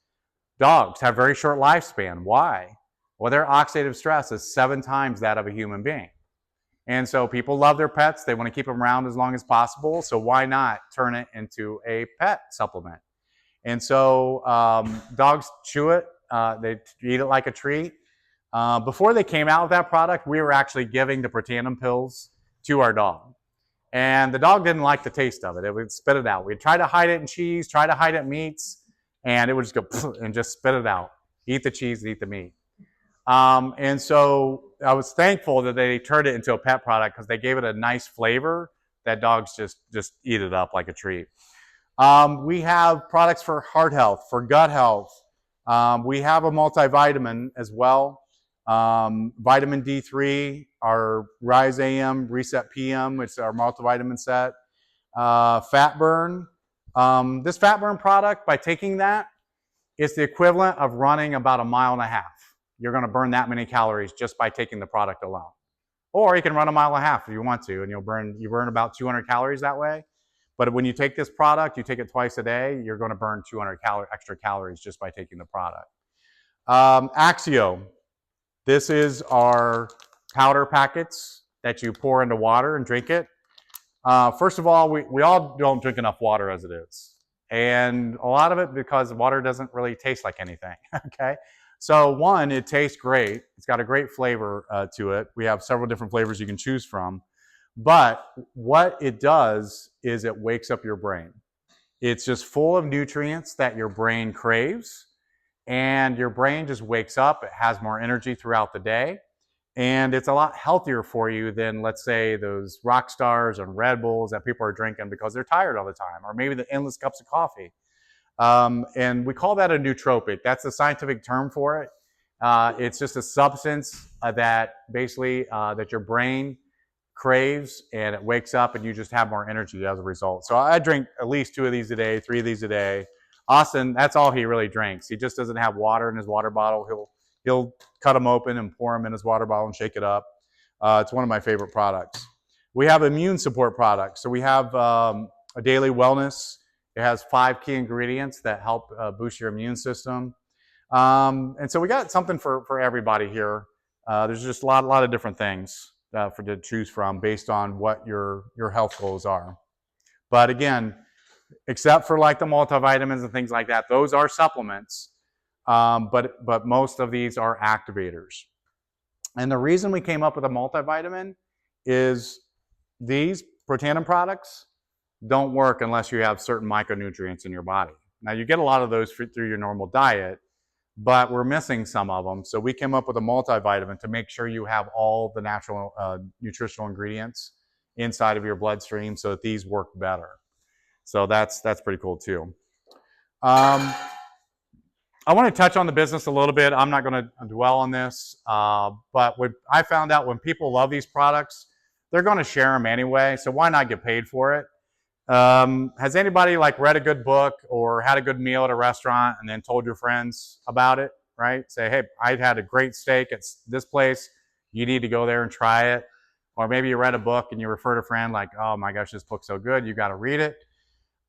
Dogs have very short lifespan. Why? Well, their oxidative stress is 7 times that of a human being. And so people love their pets. They want to keep them around as long as possible. So why not turn it into a pet supplement? And so dogs chew it. They eat it like a treat. Before they came out with that product, we were actually giving the Protandim pills to our dog. And the dog didn't like the taste of it. It would spit it out. We'd try to hide it in cheese, try to hide it in meats, and it would just go and just spit it out. Eat the cheese and eat the meat. And so I was thankful that they turned it into a pet product because they gave it a nice flavor that dogs just eat it up like a treat. We have products for heart health, for gut health. We have a multivitamin as well. Vitamin D3, our Rise AM, Reset PM, which is our multivitamin set. Fat burn. This fat burn product, by taking that, it's the equivalent of running about 1.5 miles. You're going to burn that many calories just by taking the product alone. Or you can run 1.5 miles if you want to, and you burn about 200 calories that way. But when you take this product, you take it twice a day, you're going to burn 200 extra calories just by taking the product. Axio. This is our powder packets that you pour into water and drink it. First of all, we all don't drink enough water as it is. And a lot of it because water doesn't really taste like anything, okay? So one, it tastes great. It's got a great flavor to it. We have several different flavors you can choose from. But what it does is it wakes up your brain. It's just full of nutrients that your brain craves. And your brain just wakes up. It has more energy throughout the day. And it's a lot healthier for you than, let's say, those rock stars and Red Bulls that people are drinking because they're tired all the time, or maybe the endless cups of coffee. And we call that a nootropic. That's the scientific term for it. It's just a substance that basically that your brain craves, and it wakes up and you just have more energy as a result. So I drink at least 2 of these a day, 3 of these a day. Austin, that's all he really drinks. He just doesn't have water in his water bottle. He'll cut them open and pour them in his water bottle and shake it up. It's one of my favorite products. We have immune support products. So we have a daily wellness. It has 5 key ingredients that help boost your immune system. And so we got something for everybody here. There's just a lot of different things to choose from based on what your health goals are. But again, except for like the multivitamins and things like that, those are supplements. But most of these are activators. And the reason we came up with a multivitamin is these Protandim products don't work unless you have certain micronutrients in your body. Now, you get a lot of those through your normal diet, but we're missing some of them. So we came up with a multivitamin to make sure you have all the natural nutritional ingredients inside of your bloodstream so that these work better. So that's pretty cool too. I want to touch on the business a little bit. I'm not going to dwell on this, but what I found out, when people love these products, they're going to share them anyway. So why not get paid for it? Has anybody like read a good book or had a good meal at a restaurant and then told your friends about it, right? Say, hey, I had a great steak at this place. You need to go there and try it. Or maybe you read a book and you referred a friend like, oh my gosh, this book's so good, you got to read it.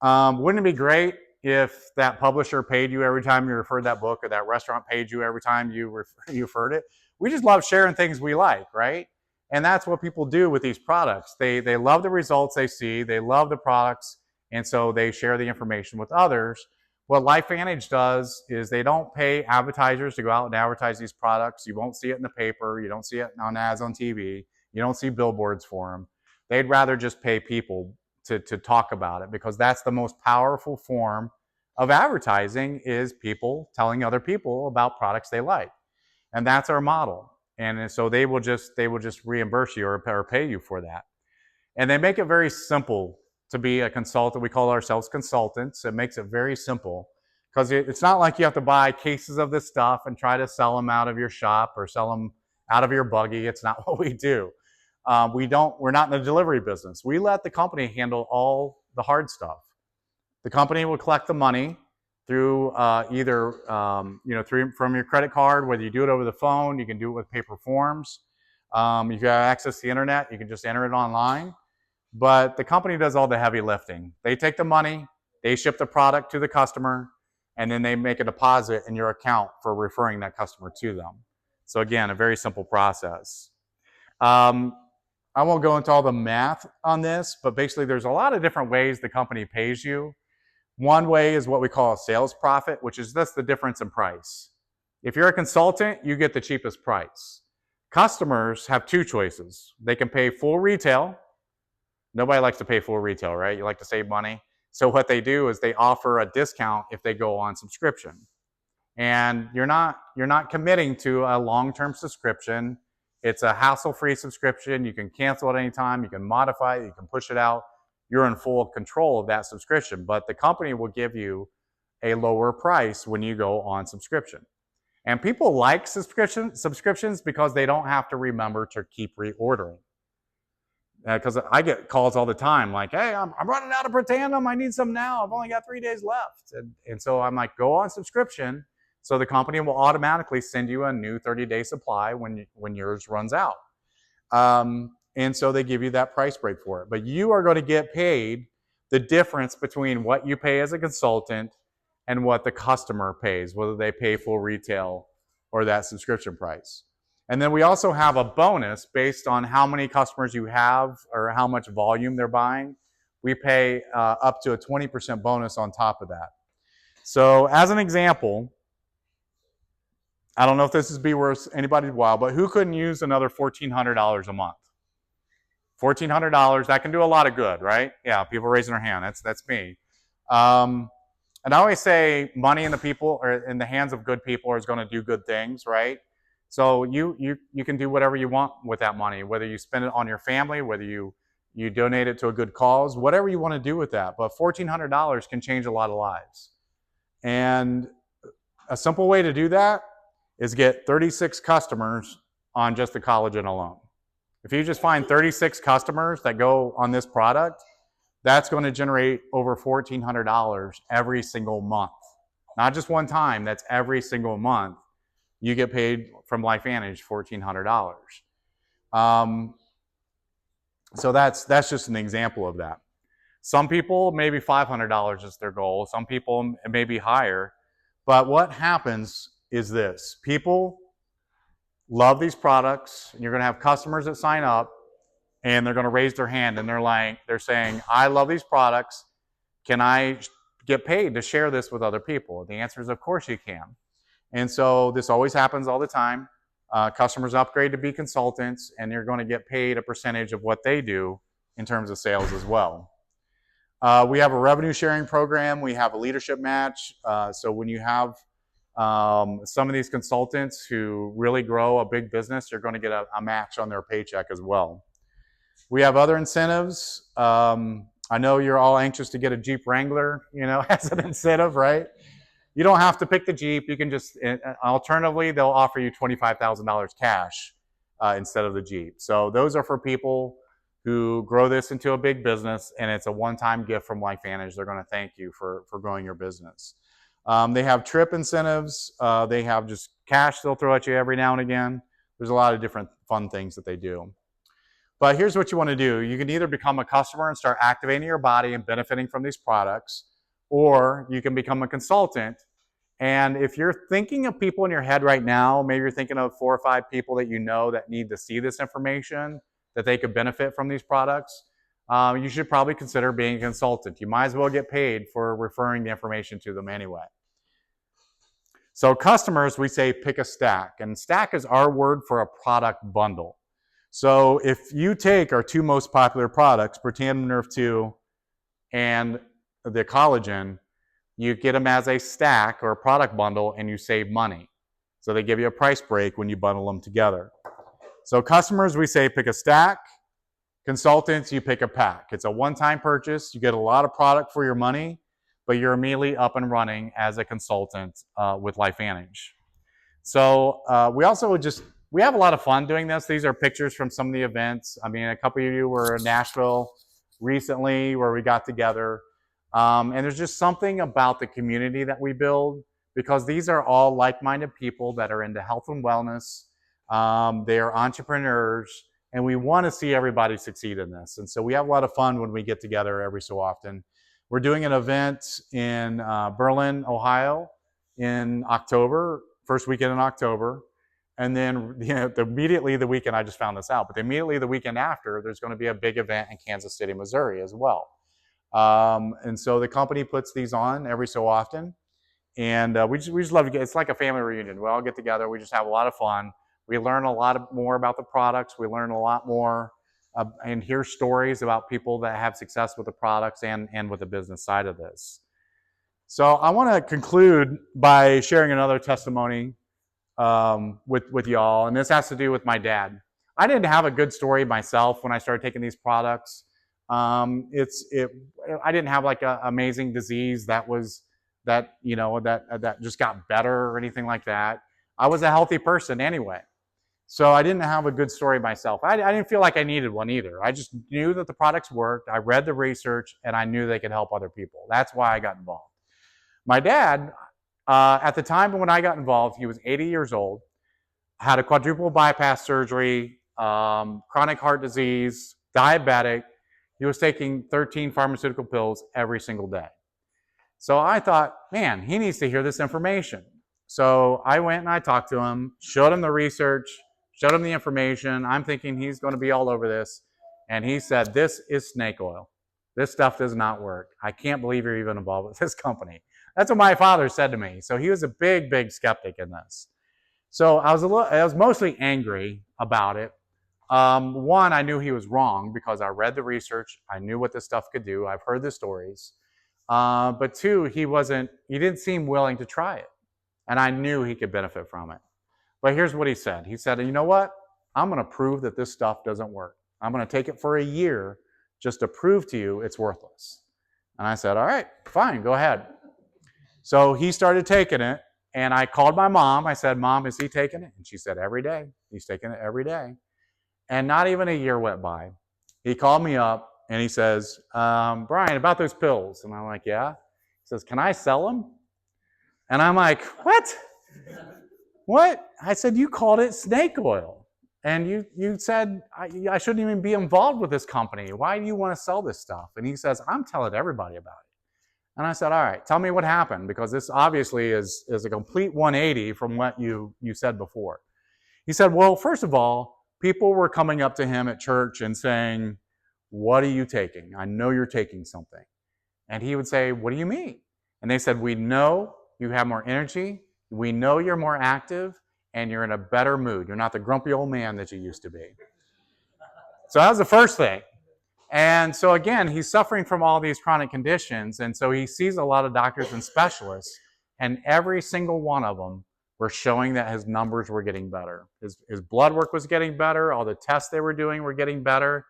Wouldn't it be great if that publisher paid you every time you referred that book, or that restaurant paid you every time you referred it? We just love sharing things we like, right? And that's what people do with these products. They love the results they see, they love the products, and so they share the information with others. What LifeVantage does is they don't pay advertisers to go out and advertise these products. You won't see it in the paper. You don't see it on ads on TV. You don't see billboards for them. They'd rather just pay people to talk about it, because that's the most powerful form of advertising, is people telling other people about products they like. And that's our model. And so they will just reimburse you or pay you for that. And they make it very simple to be a consultant. We call ourselves consultants. It makes it very simple, because it's not like you have to buy cases of this stuff and try to sell them out of your shop or sell them out of your buggy. It's not what we do. We're not in the delivery business. We let the company handle all the hard stuff. The company will collect the money through either from your credit card, whether you do it over the phone, you can do it with paper forms. If you have access to the internet, you can just enter it online. But the company does all the heavy lifting. They take the money, they ship the product to the customer, and then they make a deposit in your account for referring that customer to them. So again, a very simple process. I won't go into all the math on this, but basically there's a lot of different ways the company pays you. One way is what we call a sales profit, which is just the difference in price. If you're a consultant, you get the cheapest price. Customers have two choices. They can pay full retail. Nobody likes to pay full retail, right? You like to save money. So what they do is they offer a discount if they go on subscription. And you're not committing to a long-term subscription. It's a hassle-free subscription. You can cancel at any time. You can modify it. You can push it out. You're in full control of that subscription. But the company will give you a lower price when you go on subscription. And people like subscriptions because they don't have to remember to keep reordering. Because I get calls all the time like, hey, I'm running out of Protandim. I need some now. I've only got 3 days left. And so I'm like, go on subscription. So the company will automatically send you a new 30-day supply when yours runs out. And so they give you that price break for it. But you are going to get paid the difference between what you pay as a consultant and what the customer pays, whether they pay full retail or that subscription price. And then we also have a bonus based on how many customers you have or how much volume they're buying. We pay up to a 20% bonus on top of that. So as an example, I don't know if this is be worth anybody's while, but who couldn't use another $1,400 a month? $1,400, that can do a lot of good, right? Yeah, people raising their hand, that's me. And I always say money in the hands of good people is going to do good things, right? So you can do whatever you want with that money, whether you spend it on your family, whether you donate it to a good cause, whatever you want to do with that. But $1,400 can change a lot of lives. And a simple way to do that is get 36 customers on just the collagen alone. If you just find 36 customers that go on this product, that's going to generate over $1,400 every single month. Not just one time, that's every single month. You get paid from LifeVantage $1,400. So that's just an example of that. Some people, maybe $500 is their goal. Some people, it may be higher. But what happens is this. People love these products. And you're going to have customers that sign up, and they're going to raise their hand, and they're saying, I love these products. Can I get paid to share this with other people? The answer is, of course you can. And so this always happens all the time. Customers upgrade to be consultants, and you're going to get paid a percentage of what they do in terms of sales as well. We have a revenue sharing program. We have a leadership match. So when you have some of these consultants who really grow a big business, you're going to get a match on their paycheck as well. We have other incentives. I know you're all anxious to get a Jeep Wrangler, as an incentive, right? You don't have to pick the Jeep. You can just, alternatively, they'll offer you $25,000 cash instead of the Jeep. So those are for people who grow this into a big business, and it's a one-time gift from LifeVantage. They're going to thank you for growing your business. They have trip incentives. They have just cash they'll throw at you every now and again. There's a lot of different fun things that they do. But here's what you want to do. You can either become a customer and start activating your body and benefiting from these products, or you can become a consultant. And if you're thinking of people in your head right now, maybe you're thinking of 4 or 5 people that you know that need to see this information, that they could benefit from these products, you should probably consider being a consultant. You might as well get paid for referring the information to them anyway. So customers, we say pick a stack, and stack is our word for a product bundle. So if you take our 2 most popular products, Protandim Nerve 2 and the collagen, you get them as a stack or a product bundle and you save money. So they give you a price break when you bundle them together. So customers, we say pick a stack. Consultants, you pick a pack. It's a one-time purchase. You get a lot of product for your money, but you're immediately up and running as a consultant with LifeVantage. So we have a lot of fun doing this. These are pictures from some of the events. I mean, a couple of you were in Nashville recently where we got together. And there's just something about the community that we build, because these are all like-minded people that are into health and wellness. They are entrepreneurs, and we want to see everybody succeed in this. And so we have a lot of fun when we get together every so often. We're doing an event in Berlin, Ohio in October, first weekend in October. And then immediately the weekend, I just found this out, but immediately the weekend after, there's going to be a big event in Kansas City, Missouri as well. And so the company puts these on every so often. And we just love to it's like a family reunion. We all get together. We just have a lot of fun. We learn a lot more about the products. We learn a lot more and hear stories about people that have success with the products and with the business side of this. So I want to conclude by sharing another testimony with y'all, and this has to do with my dad. I didn't have a good story myself when I started taking these products. I didn't have like an amazing disease that just got better or anything like that. I was a healthy person anyway, so I didn't have a good story myself. I didn't feel like I needed one either. I just knew that the products worked. I read the research, and I knew they could help other people. That's why I got involved. My dad, at the time when I got involved, he was 80 years old, had a quadruple bypass surgery, chronic heart disease, diabetic. He was taking 13 pharmaceutical pills every single day. So I thought, man, he needs to hear this information. So I went and I talked to him, showed him the research, showed him the information. I'm thinking he's going to be all over this. And he said, this is snake oil. This stuff does not work. I can't believe you're even involved with this company. That's what my father said to me. So he was a big, big skeptic in this. So I was mostly angry about it. One, I knew he was wrong because I read the research. I knew what this stuff could do. I've heard the stories. But two, he didn't seem willing to try it. And I knew he could benefit from it. But here's what he said. He said, you know what? I'm going to prove that this stuff doesn't work. I'm going to take it for a year just to prove to you it's worthless. And I said, all right, fine, go ahead. So he started taking it, and I called my mom. I said, Mom, is he taking it? And she said, every day. He's taking it every day. And not even a year went by. He called me up, and he says, Brian, about those pills. And I'm like, yeah. He says, can I sell them? And I'm like, what? What? I said, you called it snake oil. And you said I shouldn't even be involved with this company. Why do you want to sell this stuff? And he says, I'm telling everybody about it. And I said, all right, tell me what happened, because this obviously is a complete 180 from what you said before. He said, well, first of all, people were coming up to him at church and saying, what are you taking? I know you're taking something. And he would say, what do you mean? And they said, we know you have more energy. We know you're more active, and you're in a better mood. You're not the grumpy old man that you used to be. So that was the first thing. And so again, he's suffering from all these chronic conditions, and so he sees a lot of doctors and specialists, and every single one of them were showing that his numbers were getting better. His blood work was getting better, all the tests they were doing were getting better,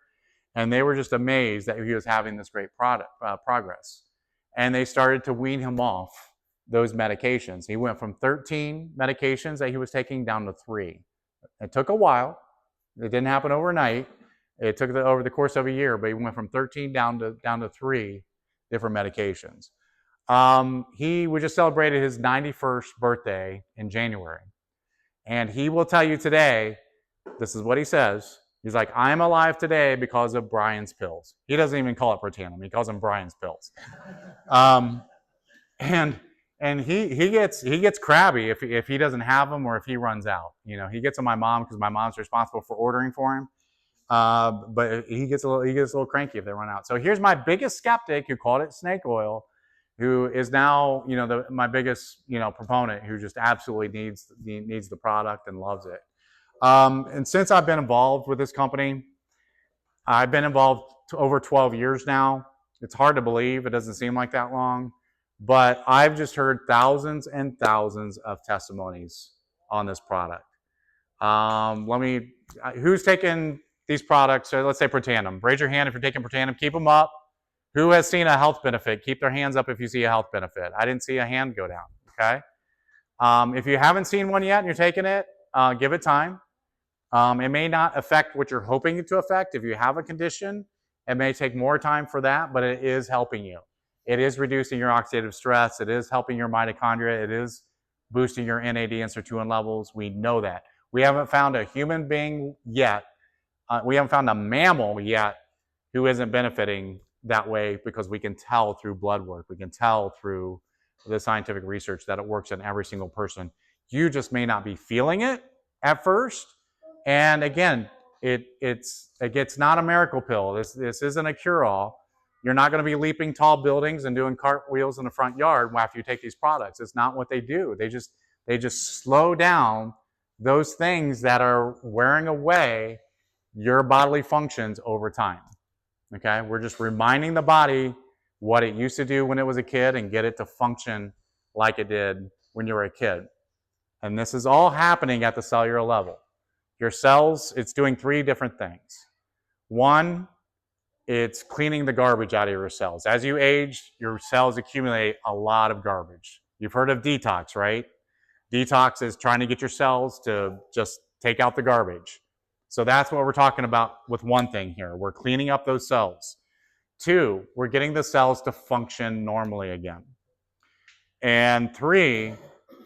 and they were just amazed that he was having this great progress. And they started to wean him off those medications. He went from 13 medications that he was taking down to 3. It took a while. It didn't happen overnight. It took over the course of a year, but he went from 13 down to 3 different medications. He just celebrated his 91st birthday in January. And he will tell you today This is what he says. He's like, I'm alive today because of Brian's pills. He doesn't even call it Protandim. He calls them Brian's pills. And he gets crabby if he doesn't have them or if he runs out. You know, he gets on my mom because my mom's responsible for ordering for him. But he gets a little cranky if they run out. So here's my biggest skeptic who called it snake oil, who is now, you know, my biggest, you know, proponent, who just absolutely needs the product and loves it. And since I've been involved with this company, I've been involved over 12 years now. It's hard to believe. It doesn't seem like that long, but I've just heard thousands and thousands of testimonies on this product. Who's taken these products? So let's say Protandim. Raise your hand if you're taking Protandim. Keep them up. Who has seen a health benefit? Keep their hands up if you see a health benefit. I didn't see a hand go down, okay? If you haven't seen one yet and you're taking it, give it time. It may not affect what you're hoping it to affect. If you have a condition, it may take more time for that, but it is helping you. It is reducing your oxidative stress. It is helping your mitochondria. It is boosting your NAD and sirtuin levels. We know that. We haven't found a human being yet. We haven't found a mammal yet who isn't benefiting that way, because we can tell through blood work. We can tell through the scientific research that it works in every single person. You just may not be feeling it at first. And again, it's not a miracle pill. This isn't a cure-all. You're not going to be leaping tall buildings and doing cartwheels in the front yard after you take these products. It's not what they do. They just slow down those things that are wearing away your bodily functions over time. Okay, we're just reminding the body what it used to do when it was a kid and get it to function like it did when you were a kid. And this is all happening at the cellular level. Your cells, it's doing 3 different things. One, it's cleaning the garbage out of your cells. As you age, your cells accumulate a lot of garbage. You've heard of detox, right? Detox is trying to get your cells to just take out the garbage. So that's what we're talking about with one thing here. We're cleaning up those cells. 2, we're getting the cells to function normally again. And 3,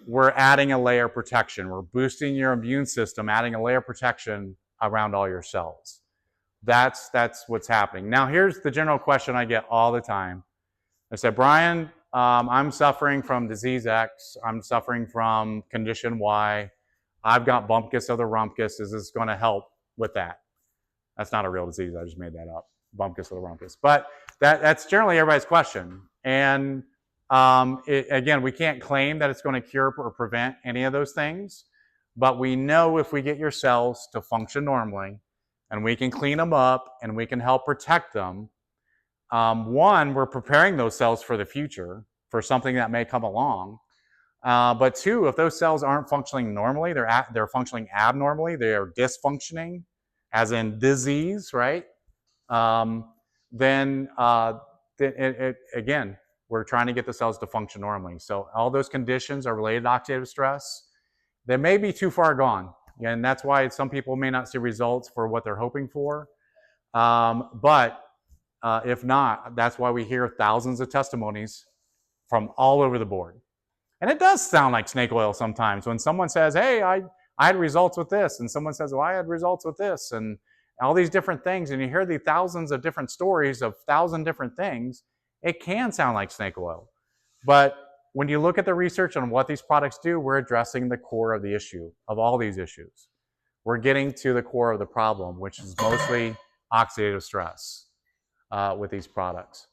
we're adding a layer of protection. We're boosting your immune system, adding a layer of protection around all your cells. That's what's happening. Now, here's the general question I get all the time. I said, Brian, I'm suffering from disease X. I'm suffering from condition Y. I've got bumpkus of the rumpkus. Is this going to help with that? That's not a real disease. I just made that up. Bumpkus of the rumpus. But that's generally everybody's question. And again, we can't claim that it's going to cure or prevent any of those things. But we know if we get your cells to function normally, and we can clean them up, and we can help protect them, one, we're preparing those cells for the future, for something that may come along. But 2, if those cells aren't functioning normally, they're functioning abnormally, they are dysfunctioning, as in disease, right? Then again, we're trying to get the cells to function normally. So all those conditions are related to oxidative stress. They may be too far gone, and that's why some people may not see results for what they're hoping for. But if not, that's why we hear thousands of testimonies from all over the board. And it does sound like snake oil sometimes when someone says, hey, I had results with this, and someone says, well, I had results with this, and all these different things, and you hear the thousands of different stories of 1,000 different things, it can sound like snake oil. But when you look at the research on what these products do, we're addressing the core of the issue, of all these issues. We're getting to the core of the problem, which is mostly oxidative stress with these products.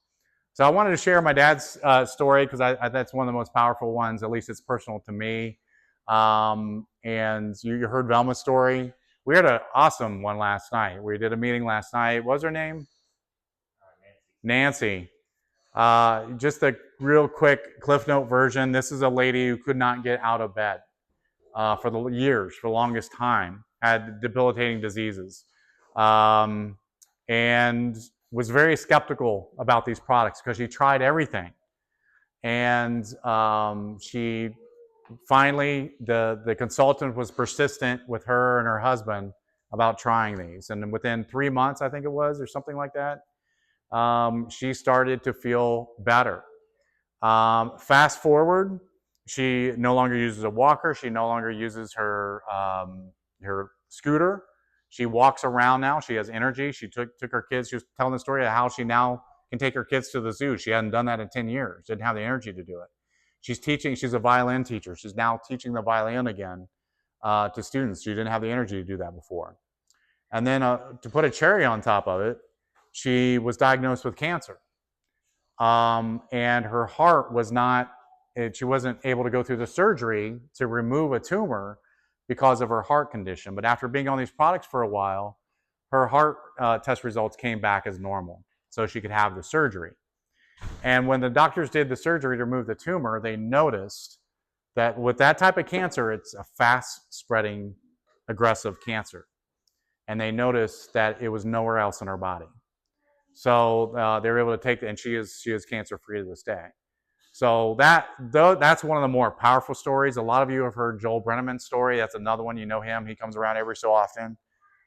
So I wanted to share my dad's story, because that's one of the most powerful ones, at least it's personal to me. And you heard Velma's story. We had an awesome one last night. We did a meeting last night. What was her name? Nancy. Just a real quick Cliff Note version. This is a lady who could not get out of bed for the longest time, had debilitating diseases, and was very skeptical about these products because she tried everything. And she finally, the consultant was persistent with her and her husband about trying these. And within 3 months, I think it was, or something like that, she started to feel better. Fast forward, she no longer uses a walker. She no longer uses her scooter. She walks around now. She has energy. She took her kids. She was telling the story of how she now can take her kids to the zoo. She hadn't done that in 10 years. Didn't have the energy to do it. She's teaching. She's a violin teacher. She's now teaching the violin again to students. She didn't have the energy to do that before. And then to put a cherry on top of it, she was diagnosed with cancer. And her heart was not, she wasn't able to go through the surgery to remove a tumor because of her heart condition. But after being on these products for a while, her heart test results came back as normal, so she could have the surgery. And when the doctors did the surgery to remove the tumor, they noticed that with that type of cancer, it's a fast-spreading, aggressive cancer. And they noticed that it was nowhere else in her body. So they were able to take it, and she is cancer-free to this day. So that's one of the more powerful stories. A lot of you have heard Joel Brenneman's story. That's another one. You know him. He comes around every so often.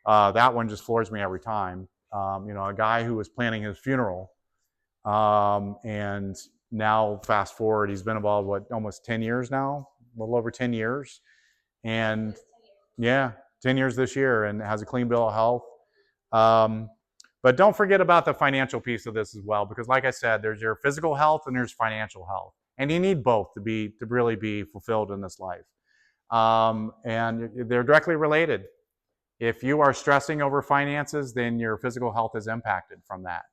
That one just floors me every time. A guy who was planning his funeral, and now fast forward, he's been involved, almost 10 years now, a little over 10 years. And yeah, 10 years this year, and has a clean bill of health. But don't forget about the financial piece of this as well, because like I said, there's your physical health and there's financial health. And you need both to really be fulfilled in this life. And they're directly related. If you are stressing over finances, then your physical health is impacted from that.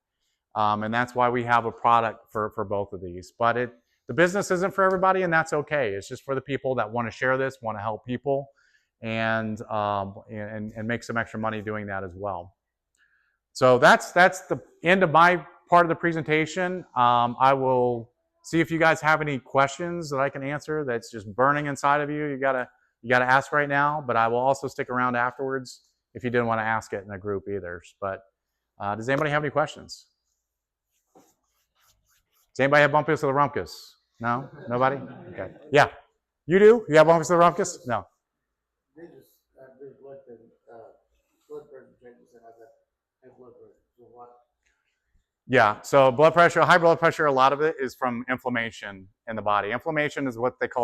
And that's why we have a product for both of these. But the business isn't for everybody, and that's okay. It's just for the people that want to share this, want to help people, and make some extra money doing that as well. So that's the end of my part of the presentation. I will see if you guys have any questions that I can answer that's just burning inside of you. You gotta ask right now, but I will also stick around afterwards if you didn't want to ask it in a group either. But does anybody have any questions? Does anybody have bumpus of the rumpus? No? Nobody? Okay. Yeah. You do? You have bumpus of the rumpus? No.
They just there's blood pressure changes and I got high blood pressure. So what?
Yeah. So blood pressure, high blood pressure, a lot of it is from inflammation in the body. Inflammation is what they call